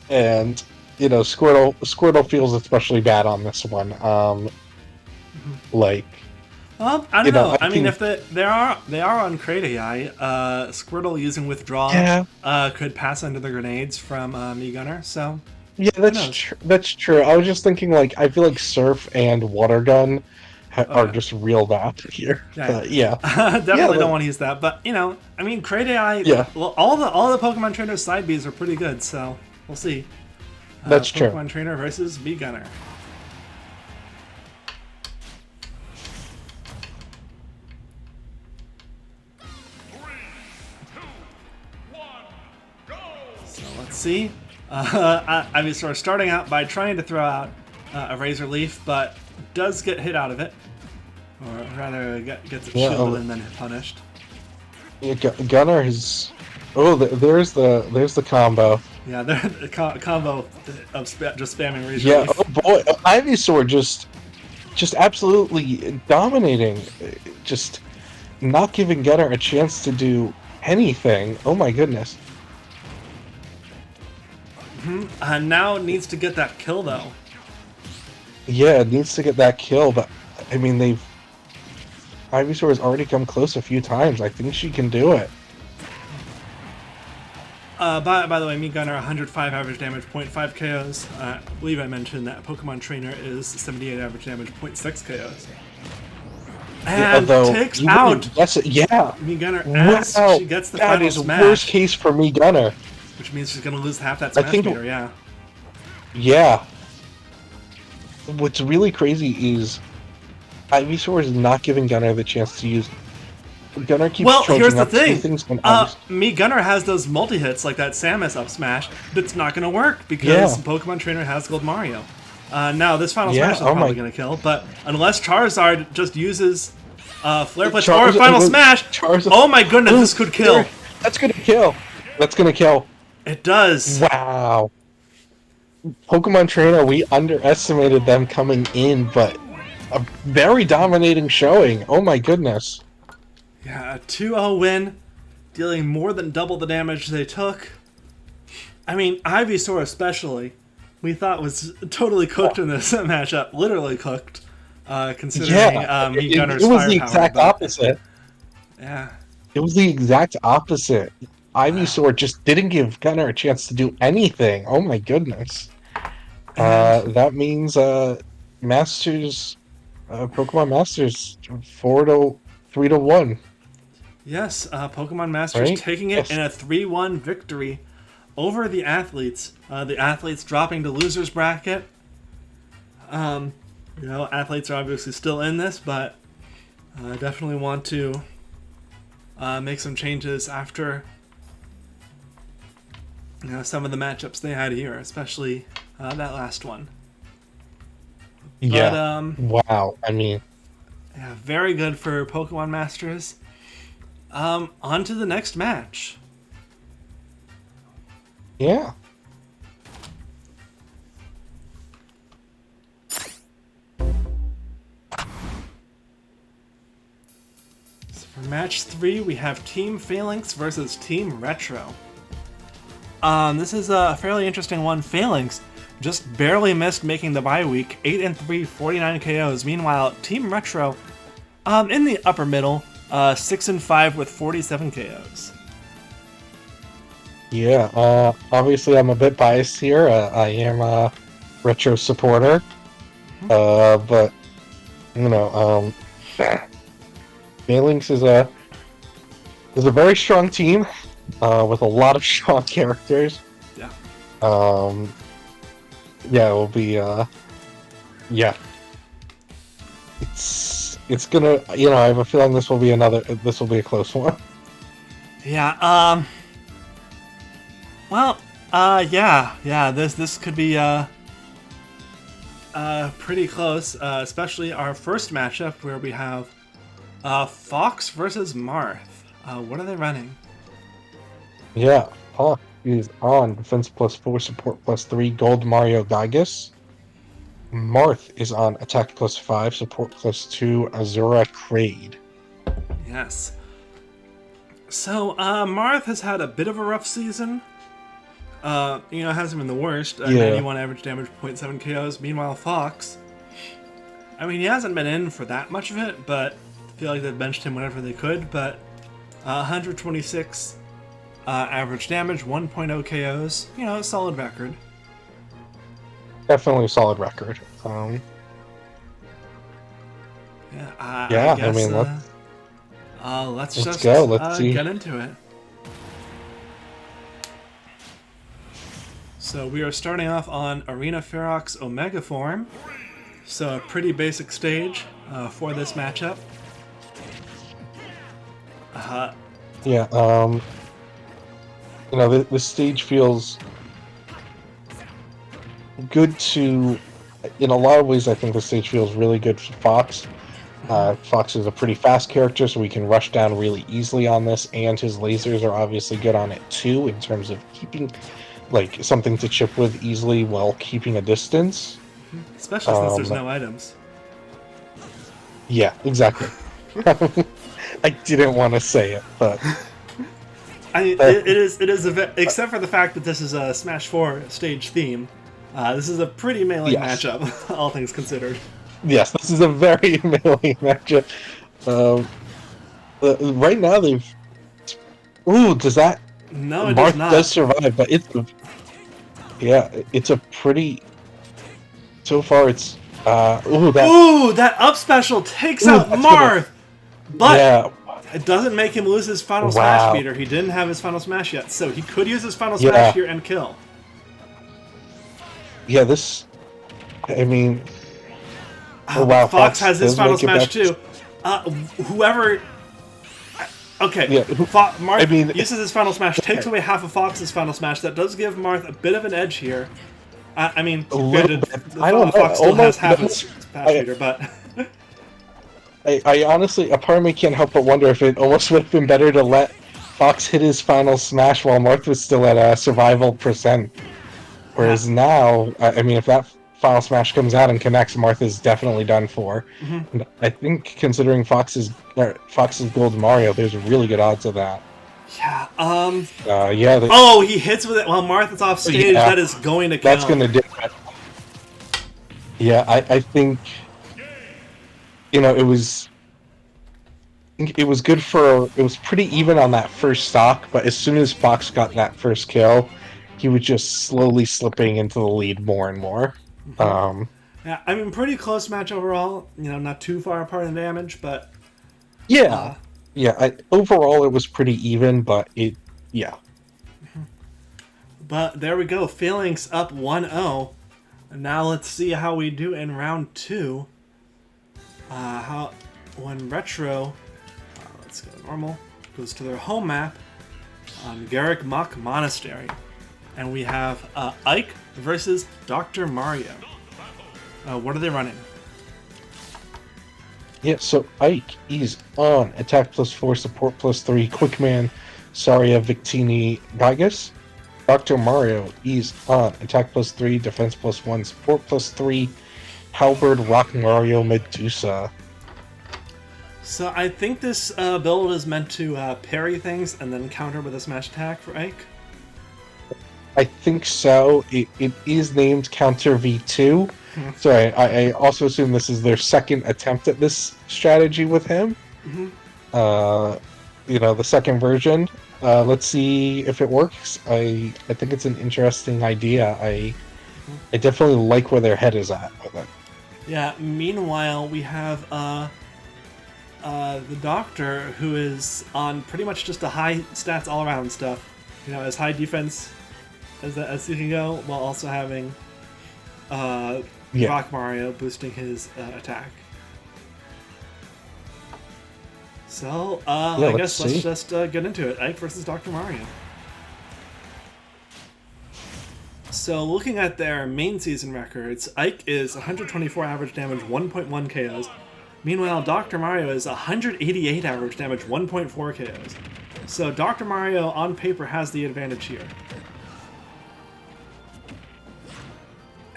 And Squirtle feels especially bad on this one. Well, I don't know. I mean, if they are on Kraid AI, Squirtle using Withdraw could pass under the grenades from Me Gunner. So yeah, that's true. I was just thinking I feel like Surf and Water Gun are just real bad here. Yeah. Definitely don't want to use that. But I mean, Kraid AI. Yeah. Well, all the Pokemon Trainer side Bs are pretty good. So we'll see. That's true. Pokemon Trainer versus Me Gunner. Let's see. I mean, sort of starting out by trying to throw out a Razor Leaf, but does get hit out of it, or rather gets it shielded and then punished. Yeah, Gunner is. Oh, there's the combo. Yeah, the combo of just spamming Razor Yeah. Leaf. Oh boy, Ivysaur just absolutely dominating, just not giving Gunner a chance to do anything. Oh my goodness. Now it needs to get that kill, though. Yeah, it needs to get that kill, but I mean, Ivysaur has already come close a few times. I think she can do it. By the way, me Gunner 105 average damage, 0.5 KOs. I believe I mentioned that Pokemon Trainer is 78 average damage, 0.6 KOs. And takes out me Gunner as she gets the final smash. That is worst case for me Gunner. Which means she's going to lose half that smash meter, yeah. Yeah. What's really crazy is Ivysaur is not giving Gunner the chance to use. Gunner keeps here's the thing. Me Gunner has those multi-hits like that Samus up smash, but it's not going to work because Pokemon Trainer has Gold Mario. Now, this final smash is probably going to kill, but unless Charizard just uses Flare Blitz or Final Smash, oh my goodness, this could kill. That's going to kill. That's going to kill. It does. Wow. Pokemon Trainer, we underestimated them coming in, but a very dominating showing. Oh my goodness. Yeah, a 2-0 win, dealing more than double the damage they took. I mean, Ivysaur especially, we thought was totally cooked in this matchup. Literally cooked, considering me Gunner's it was firepower. The exact opposite. Yeah. It was the exact opposite. Ivysaur just didn't give Gunner a chance to do anything. Oh my goodness. That means Masters, Pokemon Masters, 3-1. Yes, Pokemon Masters taking it in a 3-1 victory over the Athletes. The Athletes dropping to losers bracket. Athletes are obviously still in this, but definitely want to make some changes after some of the matchups they had here, especially that last one. Yeah. But, wow. I mean, yeah, very good for Pokemon Masters. On to the next match. Yeah. So for match 3, we have Team Phalanx versus Team Retro. This is a fairly interesting one. Phalanx just barely missed making the bye week, 8-3, 49 KOs. Meanwhile, Team Retro, in the upper middle, 6-5 with 47 KOs. Yeah, obviously I'm a bit biased here. I am a Retro supporter. But, Phalanx is a very strong team, with a lot of strong characters. Yeah. Yeah, it will be, It's gonna, I have a feeling this will be a close one. Yeah, this could be, pretty close, especially our first matchup where we have, Fox versus Marth. What are they running? Yeah, Hawk is on Defense +4, Support +3, Gold Mario Gygus. Marth is on Attack +5, Support +2, Azura Kraid. Yes. So, Marth has had a bit of a rough season. Hasn't been the worst. 91 average damage, 0.7 KOs. Meanwhile, Fox, he hasn't been in for that much of it, but I feel like they've benched him whenever they could. But 126 average damage, 1.0 KOs. A solid record. Definitely a solid record. Let's go. Let's see. Get into it. So we are starting off on Arena Ferox Omega form. So a pretty basic stage for this matchup. This stage feels good to, in a lot of ways, I think the stage feels really good for Fox. Fox is a pretty fast character, so we can rush down really easily on this, and his lasers are obviously good on it too, in terms of keeping, something to chip with easily while keeping a distance. Especially since there's no items. Yeah, exactly. I didn't want to say it, but... it is except for the fact that this is a Smash 4 stage theme, this is a pretty melee matchup, all things considered. Yes, this is a very melee matchup. Right now they've... Ooh, does that No, it does Marth not. does survive, but it's a pretty. So far, it's that up special takes out that's Marth, but yeah, it doesn't make him lose his final Wow. smash meter. He didn't have his final smash yet, so he could use his final Yeah. smash here and kill. yeah. This, I mean, Fox Fox has his does final make it smash back- too. Whoever. Okay, Yeah, Marth I mean- uses his final smash, takes away half of Fox's final smash. That does give Marth a bit of an edge here. I mean, A little granted, bit. I don't know, Fox still has almost- half his smash I- meter, but I honestly, a part of me can't help but wonder if it almost would have been better to let Fox hit his final smash while Marth was still at a survival percent. Whereas now, I mean, if that final smash comes out and connects, Marth is definitely done for. And I think considering Fox's Gold Mario, there's really good odds of that. yeah. Yeah. He hits with it while Marth is off stage. Yeah. That is going to kill. That's gonna do it. Yeah, I think it was. I think it was good for. It was pretty even on that first stock, but as soon as Fox got that first kill, he was just slowly slipping into the lead more and more. Yeah, I mean, pretty close match overall. Not too far apart in damage, but Yeah, overall it was pretty even, but yeah. But there we go. Phalanx up 1-0. And now let's see how we do in round 2. When Retro, let's go normal, goes to their home map on Garrick Mach Monastery. And we have Ike versus Dr. Mario. What are they running? Yeah, so Ike is on attack +4, support +3, quick man, Saria Victini Gygas. Dr. Mario is on attack +3, defense +1, support +3, Halberd Rock Mario Medusa. So I think this build is meant to parry things and then counter with a smash attack for Ike. I think so. It is named Counter V2. So I also assume this is their second attempt at this strategy with him. The second version. Let's see if it works. I think it's an interesting idea. I definitely like where their head is at with it. Yeah, meanwhile, we have the Doctor, who is on pretty much just a high stats all-around stuff. As high defense as you can go, while also having Rock Mario boosting his attack. So, I guess let's just get into it. Ike versus Dr. Mario. So, looking at their main season records, Ike is 124 average damage, 1.1 KOs. Meanwhile, Dr. Mario is 188 average damage, 1.4 KOs. So, Dr. Mario, on paper, has the advantage here.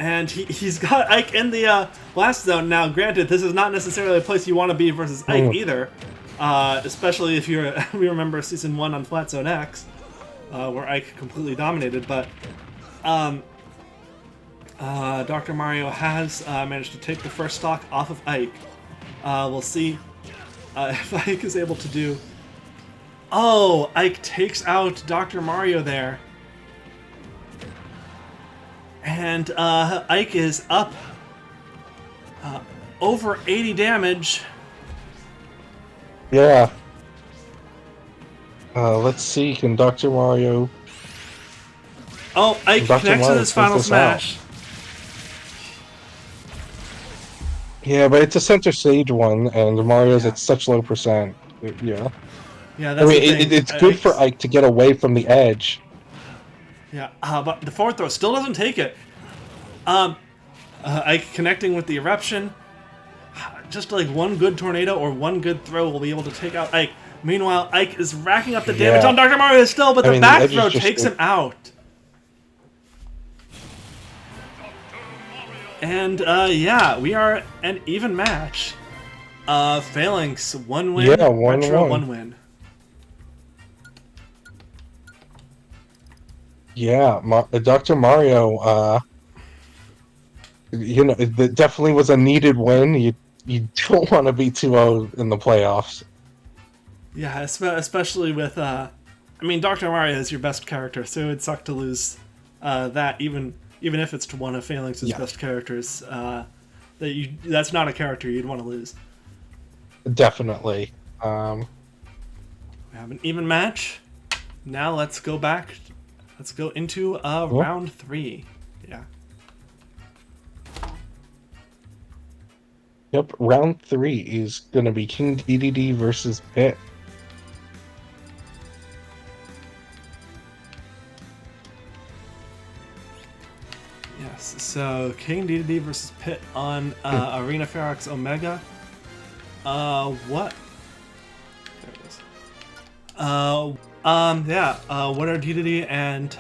And he's got Ike in the blast zone. Now, granted, this is not necessarily a place you want to be versus Ike either. Especially if we remember Season 1 on Flat Zone X, where Ike completely dominated. But Dr. Mario has managed to take the first stock off of Ike. We'll see if Ike is able to do... Oh, Ike takes out Dr. Mario there. And Ike is up over 80 damage. Yeah. Let's see. Can Dr. Mario... Oh, Ike connects with his final smash. Yeah, but it's a center stage one, and Mario's at such low percent. Yeah. Yeah, that's the thing. It's good for Ike to get away from the edge. Yeah, but the forward throw still doesn't take it. Ike connecting with the eruption. Just like one good tornado or one good throw will be able to take out Ike. Meanwhile, Ike is racking up the damage on Dr. Mario still, but the back throw takes him out. And yeah, we are an even match. Phalanx, 1 win. Yeah, 1-1. Retro, 1 win. Yeah, Dr. Mario, it definitely was a needed win. You don't want to be 2-0 in the playoffs. Yeah, especially with I mean, Dr. Mario is your best character, so it would suck to lose that, even if it's to one of Phalanx's best characters. That's not a character you'd want to lose. Definitely. We have an even match. Now let's go back. Let's go into round 3. Yeah. Yep, round 3 is going to be King DDD versus Pit. Yes, so King DDD versus Pit on Arena Phalanx Omega. What? There it is. What are DDD and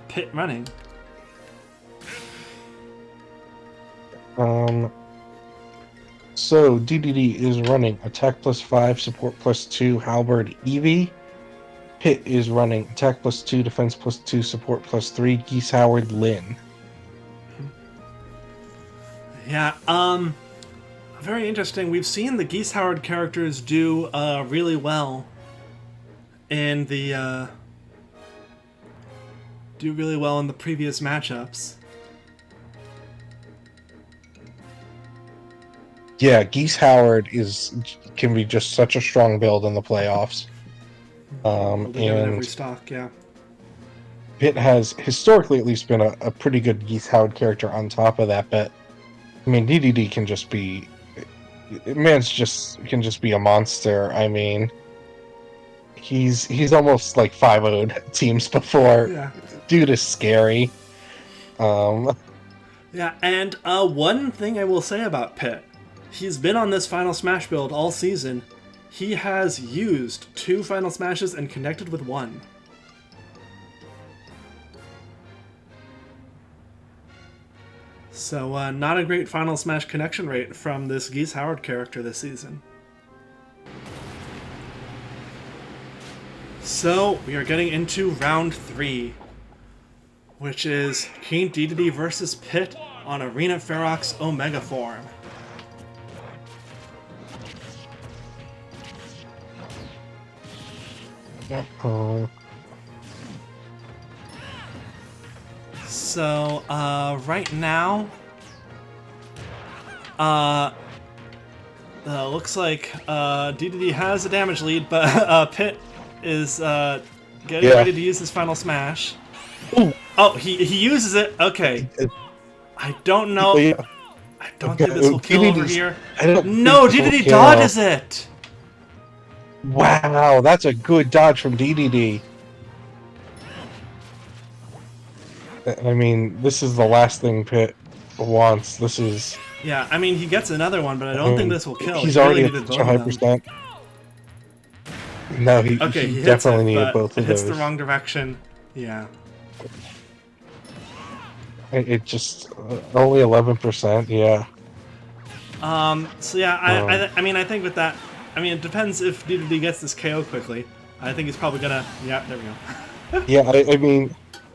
Pit running? So DDD is running Attack +5, Support +2, Halberd Eevee. Pit is running Attack +2, Defense +2, Support +3, Geese Howard Lynn. Yeah, very interesting. We've seen the Geese Howard characters do really well in the previous matchups. Yeah, Geese Howard can be just such a strong build in the playoffs. And every stock, yeah. Pit has historically at least been a pretty good Geese Howard character on top of that, but I mean DDD can just be can just be a monster. I mean he's almost like 5-0'd teams before. Yeah. Dude is scary. Yeah, and one thing I will say about Pit, he's been on this Final Smash build all season. He has used 2 Final Smashes and connected with 1. So, not a great Final Smash connection rate from this Geese Howard character this season. So, we are getting into round 3, which is King DDD versus Pit on Arena Phalanx Omega form. So, right now, looks like DDD has a damage lead, but Pit is getting ready to use his final smash. Ooh. Oh, he uses it. Okay. I don't know. Yeah. I don't think this will kill over here. No, DDD dodges it. Wow, that's a good dodge from DDD. I mean, this is the last thing Pit wants. This is... Yeah, I mean, he gets another one, but I don't think this will kill. He's he already really at such a high percent. No, he definitely needed both of those. It hits the wrong direction. Yeah. It just... only 11%, yeah. So yeah, I mean, I think with that... I mean, it depends if DDD gets this KO quickly. I think he's probably gonna... Yeah, there we go. Yeah, I mean...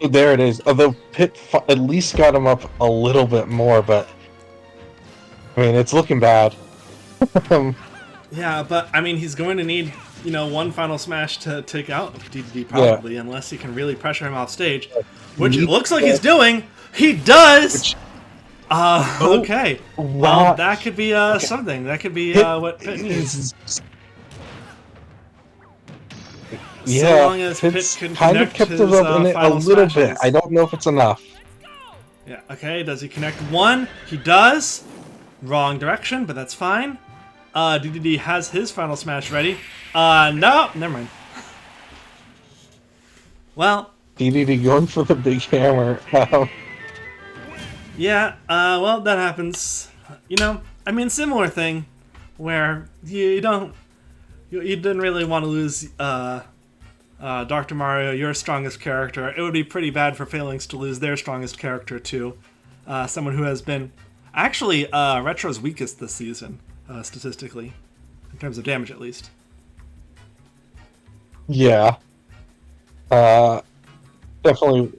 There it is. Although Pit at least got him up a little bit more, but... I mean, it's looking bad. Yeah, but, I mean, he's going to need, one final smash to take out DDD, probably, unless he can really pressure him off stage. Which it looks like he's doing! He does! Okay. Well, that could be something. That could be what Pit needs. Yeah, so long as Pit can kind of kept him up in it a little bit. I don't know if it's enough. Yeah, okay, does he connect 1? He does! Wrong direction, but that's fine. DDD has his final smash ready. No, never mind. Well... DDD going for the big hammer. Yeah, well, that happens. I mean, similar thing, where you didn't really want to lose, Dr. Mario, your strongest character. It would be pretty bad for Phalanx to lose their strongest character, too. Someone who has been, actually, Retro's weakest this season, statistically. In terms of damage, at least. Yeah. Definitely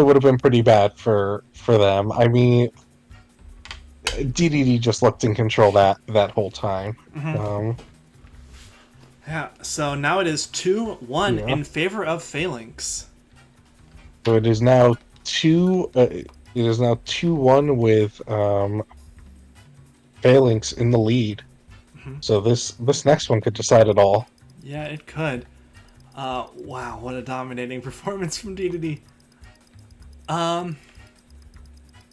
would have been pretty bad for them. I mean, DDD just looked in control that whole time. Mm-hmm. Yeah, so now it is 2-1 Yeah. in favor of Phalanx. So it is now 2-1 with Phalanx in the lead. Mhm. So this next one could decide it all. Yeah, it could. Wow, what a dominating performance from DDD.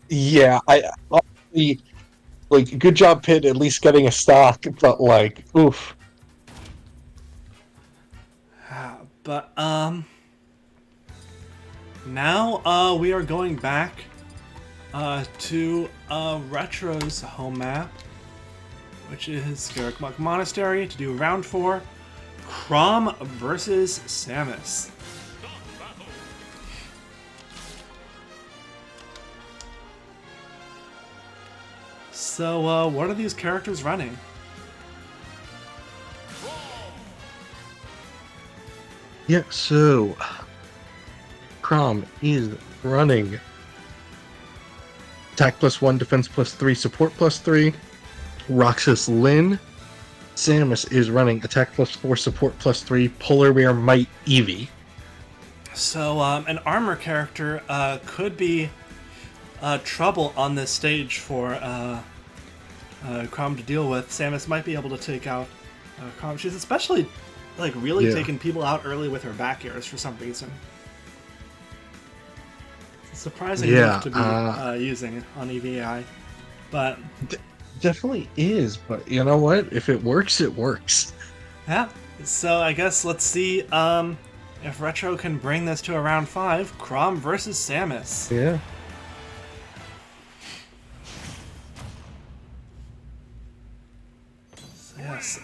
Yeah, honestly, like, good job, Pitt, at least getting a stock, but like, oof. But now we are going back to Retro's home map, which is Garrick Monastery, to do round 4, Crom versus Samus. So what are these characters running? Yeah, so Crom is running attack +1, defense +3, support +3. Roxas Lyn. Samus is running attack +4, support +3, polar bear might Eevee. So an armor character could be trouble on this stage for Crom to deal with. Samus might be able to take out Crom. She's especially really taking people out early with her back airs for some reason. It's a surprising move to be using on EVI, but Definitely is, but you know what? If it works, it works. yeah. So I guess let's see if Retro can bring this to a round 5. Crom versus Samus. Yeah. Yes,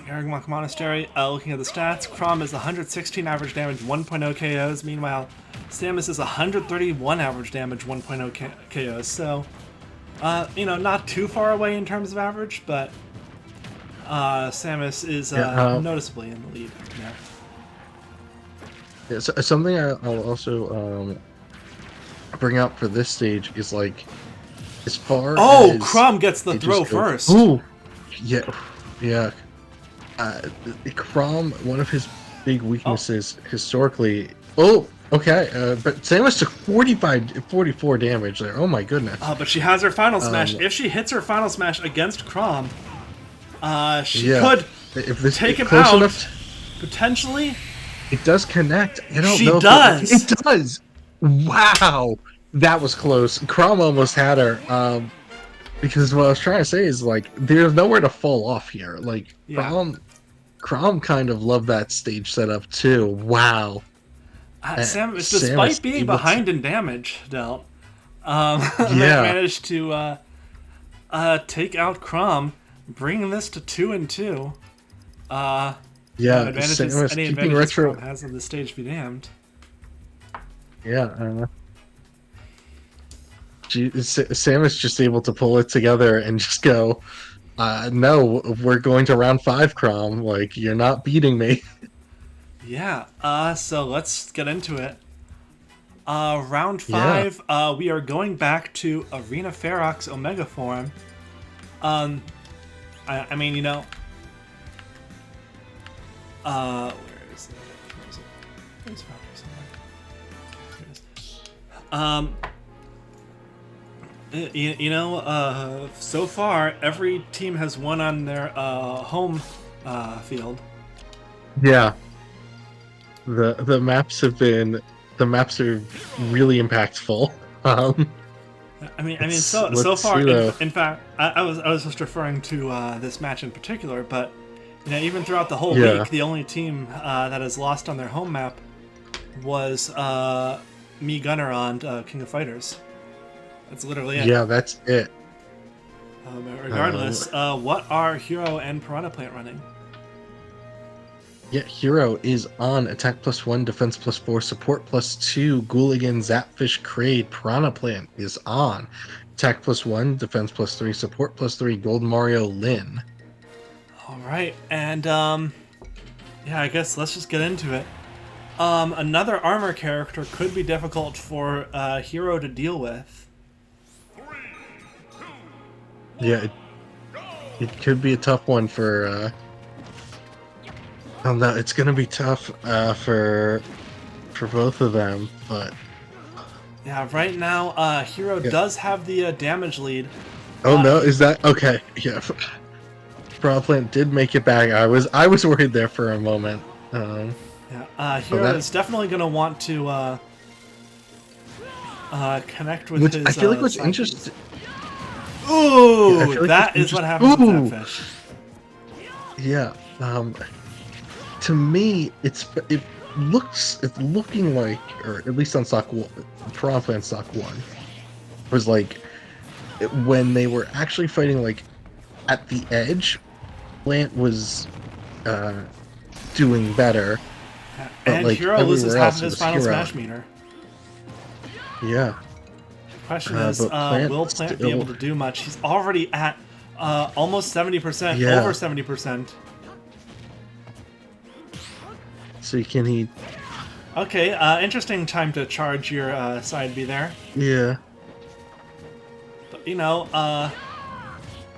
Garrick Monastery, looking at the stats, Crom is 116 average damage, 1.0 KOs. Meanwhile, Samus is 131 average damage, 1.0 KOs. So, not too far away in terms of average, but Samus is noticeably in the lead now. Yeah, so something I'll also bring up for this stage is like, as far as Crom gets the throw first. Ooh, yeah. Crom, one of his big weaknesses historically. Oh, okay. But Samus took 44 damage there. Oh my goodness. But she has her final smash. If she hits her final smash against Crom, she could take him out. Potentially. It does connect. I don't she know. Does. It does. Wow, that was close. Crom almost had her. Because what I was trying to say is, like, there's nowhere to fall off here. Like, Crom kind of loved that stage setup too. Wow. Samus, despite being behind in damage dealt, managed to take out Crom, bringing this to 2-2. Samus any keeping advantages Retro Crom has on the stage be damned. Yeah. Samus just able to pull it together and just go, no, we're going to round 5, Crom. Like, you're not beating me. Yeah, so let's get into it. Round 5, we are going back to Arena Ferox Omega form. Where is it? Where's Ferox? Here it is. So far, every team has won on their home field. Yeah. The maps are really impactful. So far, in fact, I was just referring to this match in particular, but even throughout the whole week, the only team that has lost on their home map was me, Gunner, on King of Fighters. That's literally it. Yeah, that's it. Regardless, what are Hero and Piranha Plant running? Yeah, Hero is on attack +1, defense +4, support +2, Ghouligan, Zapfish, Kraid. Piranha Plant is on attack +1, defense +3, support +3, Gold Mario, Lyn. All right, and I guess let's just get into it. Another armor character could be difficult for Hero to deal with. Yeah, it could be a tough one for No, it's gonna be tough for both of them, but Yeah, right now, Hero yeah. does have the damage lead. Oh no, He- is that okay? Yeah, Plant did make it back. I was worried there for a moment. yeah, Oh, Hero is definitely going to want to connect with which his I feel like what's side piece. interesting. Yeah, I Ooh, feel like that what's is what interesting. happens with Ooh, that fish. yeah. To me, it's looking like, or at least on stock one, Piranha Plant stock one, was like when they were actually fighting like at the edge, Plant was uh doing better, but And like Hero loses everywhere half else of it his was final Hero. smash meter. Yeah, Question is, but Plant will Plant be still, able to do much? He's already at almost 70%, yeah. over 70%. So can he? Okay, interesting time to charge your side B there. Yeah, But, you know,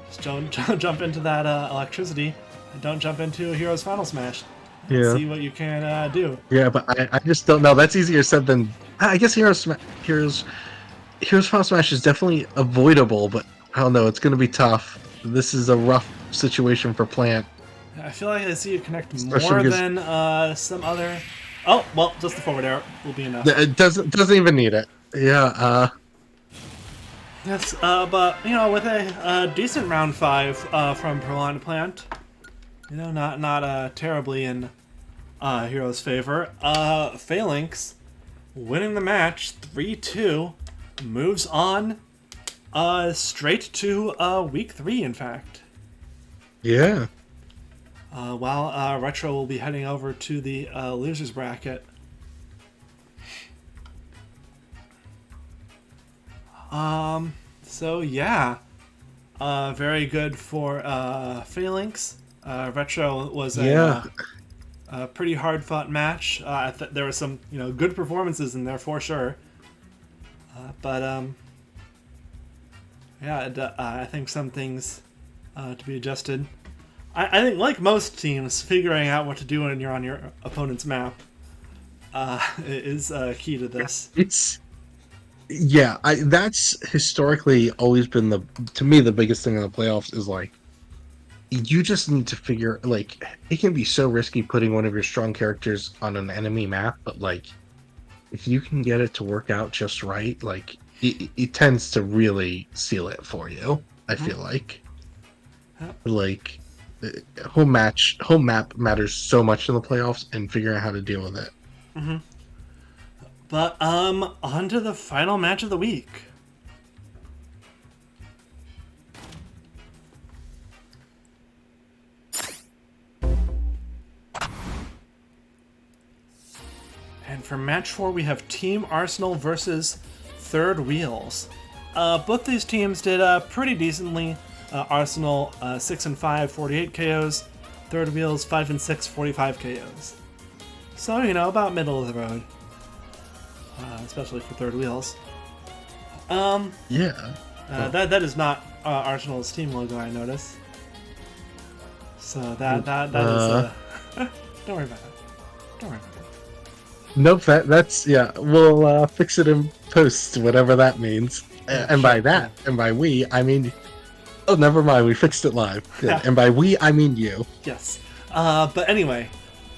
just don't jump into that electricity. And don't jump into a Hero's Final Smash. yeah, See what you can do. yeah. But I just don't know. That's easier said than. I guess Heroes Final Smash is definitely avoidable, but I don't know. It's going to be tough. This is a rough situation for Plant, I feel like I see you connect especially more because than some other... Oh, well, just the forward air will be enough. it doesn't even need it. Yeah. Yes, but, you know, with a decent round 5 from Piranha Plant, you know, not terribly in Hero's favor, Phalanx winning the match 3-2, moves on straight to week 3, in fact. Yeah. While Retro will be heading over to the losers bracket. So yeah, very good for Phalanx. Retro was Yeah. a pretty hard fought match. There were some good performances in there for sure. But yeah, I think some things to be adjusted. I think, like most teams, figuring out what to do when you're on your opponent's map is key to this. Yeah, that's historically always been to me the biggest thing in the playoffs is like you just need to figure, like, it can be so risky putting one of your strong characters on an enemy map, but like if you can get it to work out just right, like it tends to really seal it for you. I feel like like home map matters so much in the playoffs, and figuring out how to deal with it. But on to the final match of the week. And for match 4, we have Team Arsenal versus Third Wheels. Both these teams did pretty decently. Arsenal 6-5, 48 KOs. Third Wheels 5-6, 45 KOs. So, about middle of the road. Especially for Third Wheels. Yeah. That is not Arsenal's team logo, I notice. So that is don't worry about it. Don't worry about it. Nope, that's yeah. We'll fix it in post, whatever that means. And by that, and by we, I mean, oh, never mind. We fixed it live. Good. Yeah. And by we, I mean you. Yes. But anyway,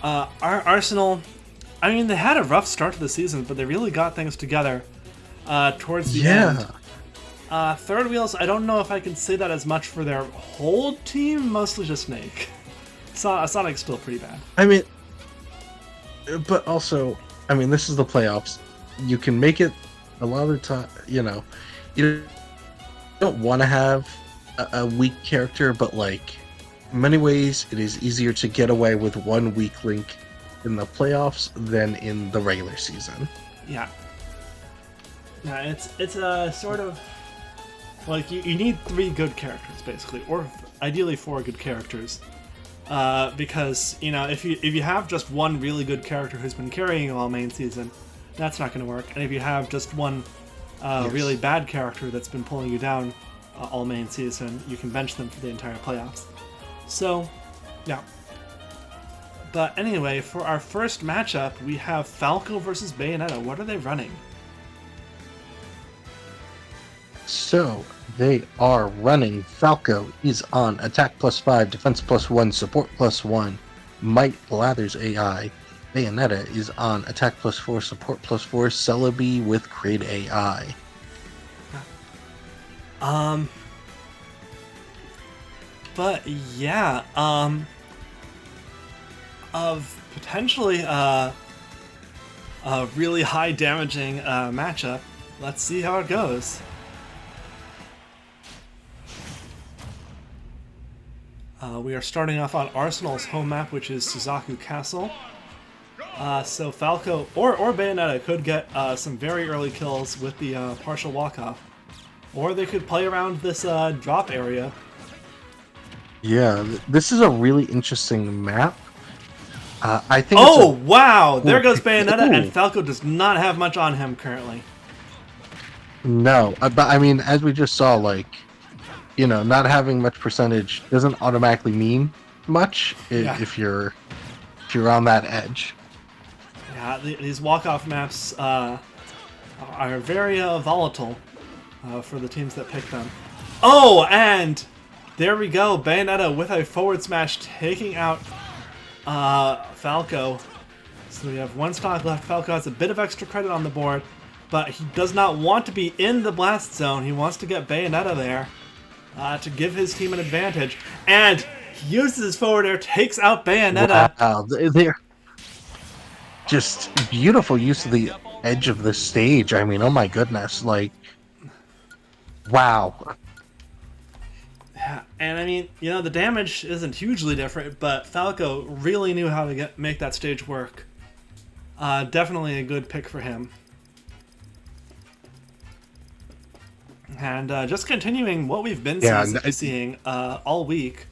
Arsenal. I mean, they had a rough start to the season, but they really got things together towards the end. Third Wheels, I don't know if I can say that as much for their whole team, mostly just Snake. Sonic's still pretty bad. I mean, but also, I mean, this is the playoffs. You can make it a lot of the time, you don't want to have a weak character, but like, in many ways, it is easier to get away with one weak link in the playoffs than in the regular season. Yeah. Yeah, it's a sort of like you need 3 good characters basically, or ideally 4 good characters, because if you have just one really good character who's been carrying you all main season, that's not going to work. And if you have just one really bad character that's been pulling you down all main season, you can bench them for the entire playoffs. So, yeah. But anyway, for our first matchup, we have Falco versus Bayonetta. What are they running? So they are running. Falco is on attack +5, defense +1, support +1, might Blathers AI. Bayonetta is on attack +4, support +4, Celebi with Crate AI. But yeah, of potentially a really high damaging matchup. Let's see how it goes. We are starting off on Arsenal's home map, which is Suzaku Castle. So Falco or Bayonetta could get some very early kills with the partial walk-off. Or they could play around this drop area. Yeah, this is a really interesting map. I think. Oh, wow! There goes Bayonetta, Ooh. and Falco does not have much on him currently. No, but I mean, as we just saw, like, you know, not having much percentage doesn't automatically mean much if you're on that edge. Yeah, these walk-off maps are very volatile for the teams that pick them. Oh, and there we go. Bayonetta with a forward smash taking out Falco. So we have one stock left. Falco has a bit of extra credit on the board, but he does not want to be in the blast zone. He wants to get Bayonetta there to give his team an advantage. And he uses his forward air, takes out Bayonetta. Wow, they're just beautiful use of the edge of the stage. I mean, oh my goodness, like, wow. Yeah, and I mean, you know, the damage isn't hugely different, but Falco really knew how to make that stage work. Definitely a good pick for him. And just continuing what we've been seeing all week,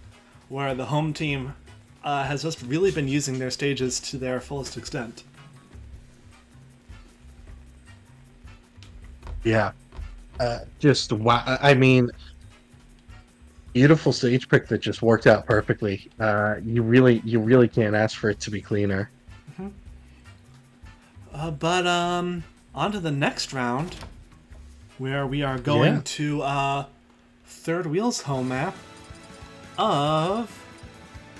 where the home team has just really been using their stages to their fullest extent. Yeah, just wow. I mean, beautiful stage pick that just worked out perfectly. You really can't ask for it to be cleaner. But on to the next round, where we are going to Third Wheel's home map of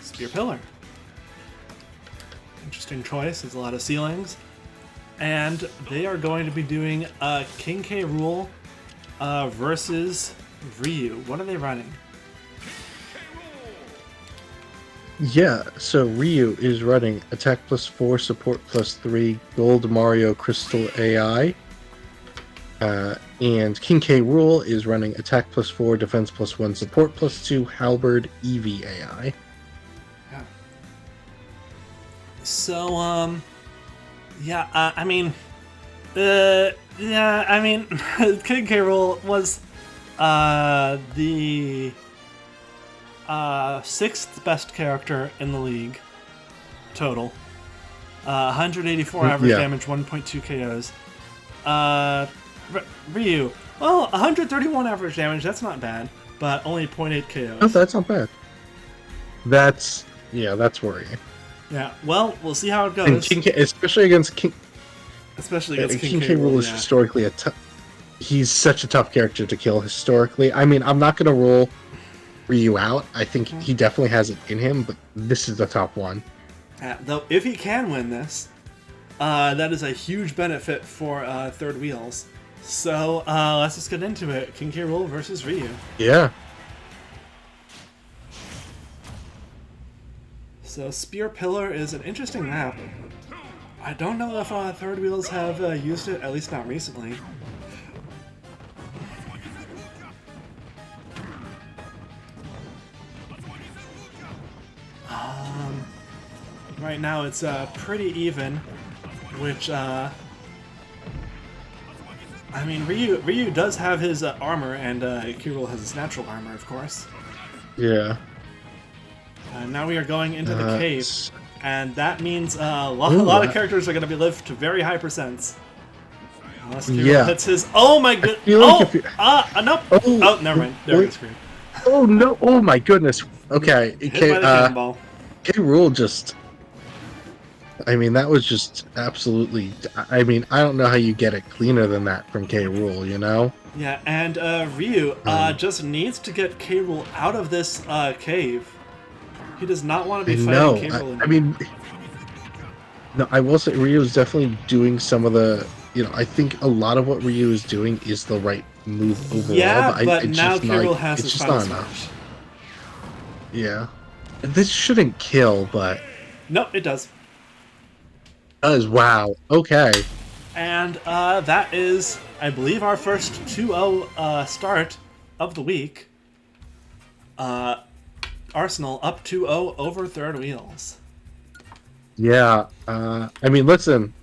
Spear Pillar. Interesting choice. There's a lot of ceilings. And they are going to be doing King K. Rool versus Ryu. What are they running? Yeah, so Ryu is running attack +4, support +3, Gold Mario Crystal AI. And King K. Rool is running attack +4, defense +1, support +2, Halberd EV AI. Yeah. So, yeah, I mean, King K. Rool was the 6th best character in the league total. 184 average damage, 1.2 KOs. Ryu, well, 131 average damage, that's not bad, but only 0.8 KOs. Oh, that's not bad. That's worrying. Yeah, well, we'll see how it goes. And especially against King King K. Rool is historically he's such a tough character to kill historically. I mean, I'm not going to rule Ryu out. I think he definitely has it in him, but this is the top one. Though, if he can win this, that is a huge benefit for Third Wheels. So, let's just get into it. King K. Rool versus Ryu. Yeah. So, Spear Pillar is an interesting map. I don't know if Third Wheels have used it, at least not recently. Right now it's pretty even, which, I mean, Ryu does have his armor, and K. Rool has his natural armor, of course. Yeah. Now we are going into the cave, and that means a lot of characters are going to be lived to very high percents. Unless K. Rool hits his... Oh my god! No! Oh, never mind. There we go. Oh no! Oh my goodness! Okay, Hit by the cannonball. K. Rool just I mean, that was just absolutely. I mean, I don't know how you get it cleaner than that from K. Rool, you know? Yeah, and Ryu Um, just needs to get K. Rool out of this cave. He does not want to I be fighting know. K. Rool I anymore. mean, no, I will say Ryu is definitely doing some of the. I think a lot of what Ryu is doing is the right move overall, Yeah, but but it's now just K. not. Rool has It's his just final not smash. enough. Yeah, this shouldn't kill, but Nope, it does. does. Wow. Okay. And that is, I believe, our first 2-0 start of the week. Arsenal up 2-0 over Third Wheels. Yeah. I mean, listen.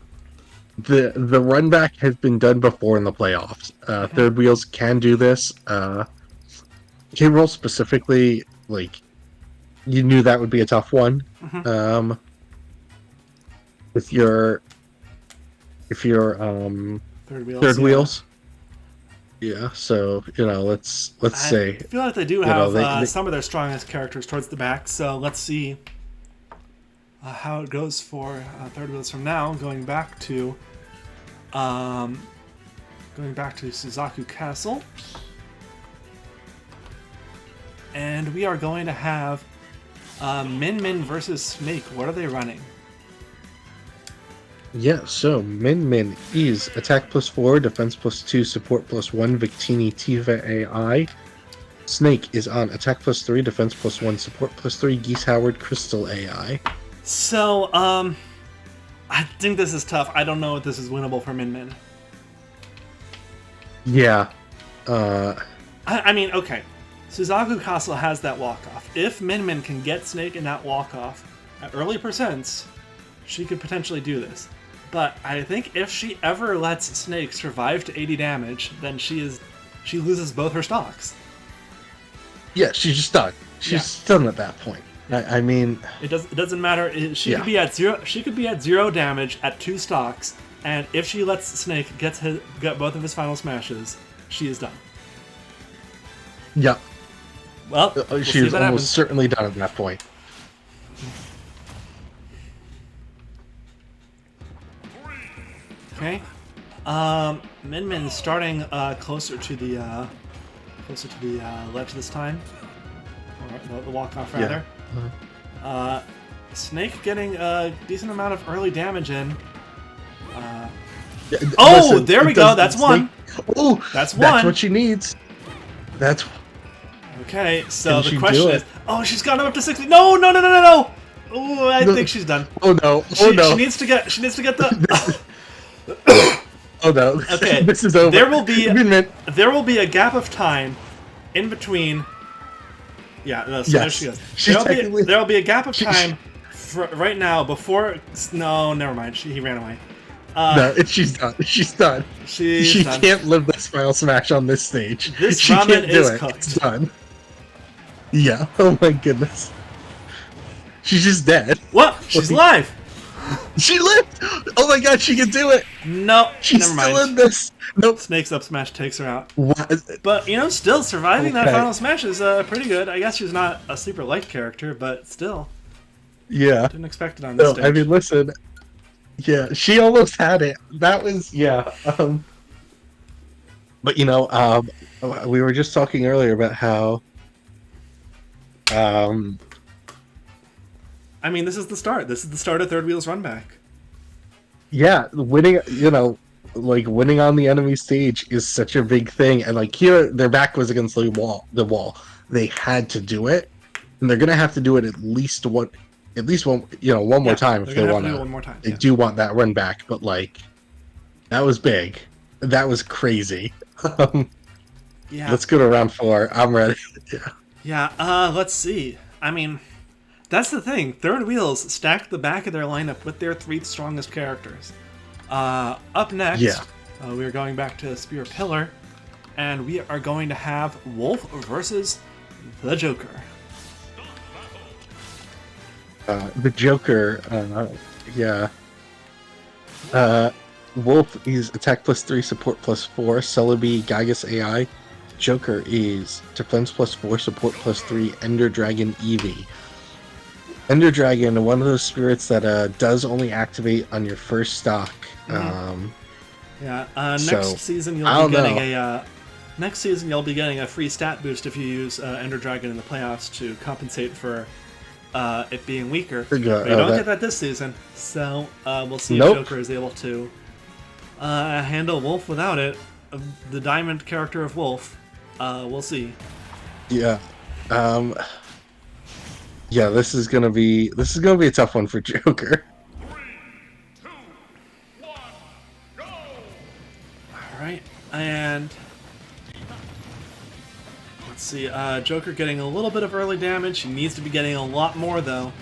The run back has been done before in the playoffs. Third Wheels can do this. K. Rool specifically, like you knew that would be a tough one. Um, with your if you're Third Wheels. third Yeah. wheels. Yeah, so let's I say feel like they do have they some of their strongest characters towards the back, so let's see how it goes for Third Wheels from now. Going back to Suzaku Castle, and we are going to have Min Min versus Snake. What are they running? yeah. So Min is attack +4, defense +2, support +1, Victini Tiva AI. Snake is on attack +3, defense +1, support +3, Geese Howard Crystal AI. So I think this is tough. I don't know if this is winnable for Min Min. Yeah. I mean, okay. Suzaku Castle has that walk-off. If Min Min can get Snake in that walk-off at early percents, she could potentially do this. But I think if she ever lets Snake survive to 80 damage, then she loses both her stocks. Yeah, she's just done. She's done at that point. I mean, It doesn't matter. She could be at zero. She could be at 0 damage at 2 stocks, and if she lets Snake get both of his final smashes, she is done. yeah, Well, we'll see she if was that almost happens. certainly done at that point. Okay. Min Min starting closer to the ledge this time, or the walk off rather. Snake getting a decent amount of early damage in. Oh, Listen, there we go. That's one. Oh, That's that's one. what she needs. That's Okay, so Can the she question do is, it? oh, she's gone up to 60. No, no, no, no, no, no. Oh, I No. think she's done. oh no, She, oh no, she needs to get the. oh no. Okay, this is over. there will be- Wait a minute. There will be a gap of time in between. Yeah, no, so there Yes. she goes. She's There'll technically- be a gap of time right now before. No, never mind. He ran away. No, she's done. She's done. She's She done. can't live this final smash on this stage. This she ramen can't do is it. cooked. It's done. Yeah. Oh my goodness. She's just dead. What? She's alive. She lived. Oh my god, she can do it. No, She's never still mind. in this. Nope. Snake's up smash takes her out. What? But still surviving that Okay. final smash is pretty good. I guess she's not a super light character, but still Yeah. didn't expect it on this No, stage. I mean, listen. Yeah, she almost had it. That was But we were just talking earlier about how I mean, this is the start. This is the start of Third Wheel's run back. yeah, winning winning on the enemy stage is such a big thing, and like here their back was against the wall. They had to do it, and they're gonna have to do it at least one more time if they're they gonna have want to do it to. one more time. They Yeah. do want that run back, but like that was big. That was crazy. Yeah. Let's go to round 4. I'm ready. Yeah, let's see. I mean, that's the thing. Third Wheels stacked the back of their lineup with their 3 strongest characters. Up next, Yeah. we are going back to Spear Pillar, and we are going to have Wolf versus the Joker. The Joker, yeah. Wolf is attack +3, support +4, Celebi, Gygus AI. Joker is defense +4, support +3, Ender Dragon Eevee. Ender Dragon, one of those spirits that does only activate on your first stock. Yeah. So, Next season I you'll be don't getting next season you'll be getting a free stat boost if you use Ender Dragon in the playoffs to compensate for it being weaker. But you don't get that this season, so we'll see if Joker is able to handle Wolf without it. The diamond character of Wolf. We'll see. Yeah. Yeah, this is gonna be a tough one for Joker. 3, 2, 1, go! All right, and let's see. Joker getting a little bit of early damage. He needs to be getting a lot more though.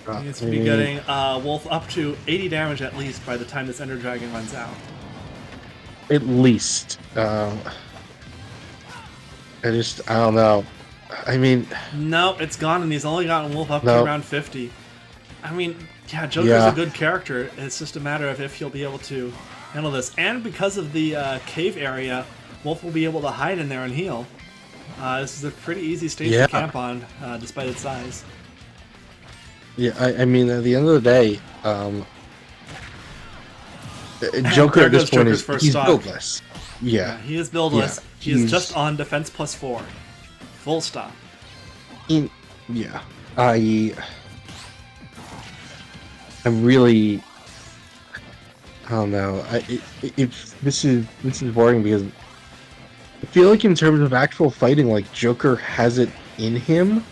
He needs to be getting Wolf up to 80 damage at least by the time this Ender Dragon runs out. At least. I don't know. I mean... No, it's gone, and he's only gotten Wolf up to around 50. I mean, yeah, Joker's a good character. It's just a matter of if he'll be able to handle this. And because of the cave area, Wolf will be able to hide in there and heal. This is a pretty easy stage to camp on, despite its size. Yeah, I mean, at the end of the day, Joker at this point is he's buildless. Yeah, he is buildless. He is just on defense +4. Full stop. I'm really... I don't know. This is boring because I feel like in terms of actual fighting, like Joker has it in him.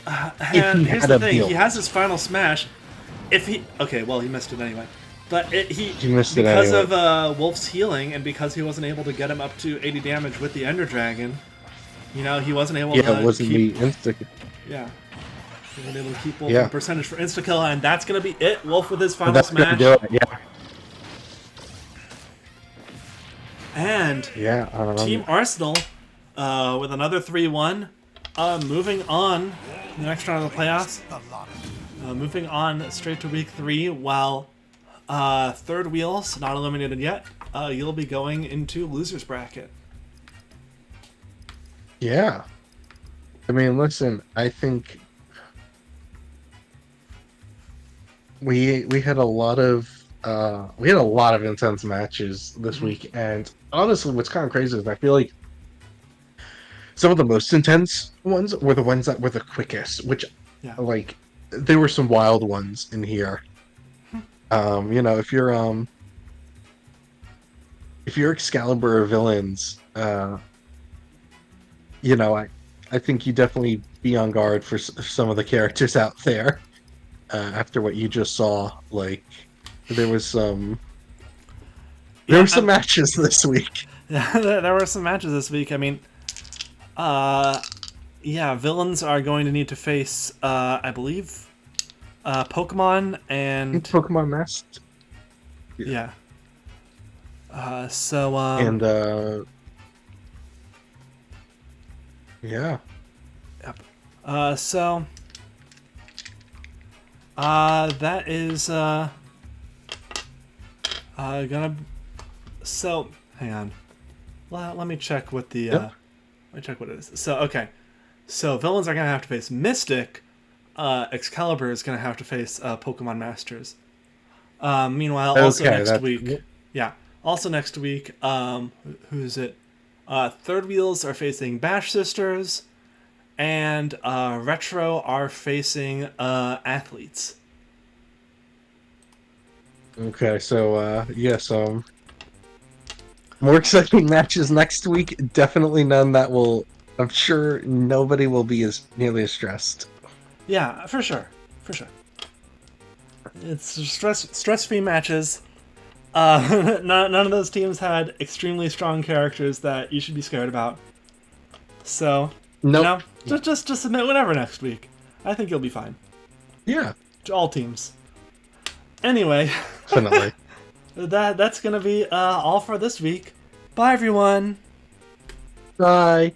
And here's the thing: he has his final smash. If he he missed it anyway. But he missed it because of Wolf's healing and because he wasn't able to get him up to 80 damage with the Ender Dragon. You know, he wasn't able to keep... insta. Yeah. He wasn't able to keep Wolf in percentage for insta-kill, and that's going to be it. Wolf with his final smash. Gonna do it, yeah. And Team Arsenal with another 3-1. Moving on the next round of the playoffs. Moving on straight to week 3, while Third Wheels, not eliminated yet, you'll be going into loser's bracket. Yeah. I mean, listen, I think we had a lot of intense matches this week, and honestly what's kind of crazy is I feel like some of the most intense ones were the ones that were the quickest, which like there were some wild ones in here. You know, if you're Excalibur or Villains, you know, I think you definitely be on guard for some of the characters out there. After what you just saw, like there were some matches this week. Yeah, there were some matches this week. I mean, Villains are going to need to face, I believe, Pokemon and Pokemon Masked. Yeah. Yeah. Yep. That is gonna. So hang on. Let me check what the. Let me check what it is. So okay. So Villains are gonna have to face Mystic. Excalibur is gonna have to face Pokemon Masters. Meanwhile, also next week. Yeah. Also next week. Who's it? Third Wheels are facing Bash Sisters, and Retro are facing Athletes. Okay, so more exciting matches next week. Definitely none that will. I'm sure nobody will be nearly as stressed. Yeah, for sure. It's stress-free matches. None of those teams had extremely strong characters that you should be scared about. So, just submit whatever next week. I think you'll be fine. Yeah. To all teams. Anyway. Definitely. That's gonna be all for this week. Bye, everyone. Bye.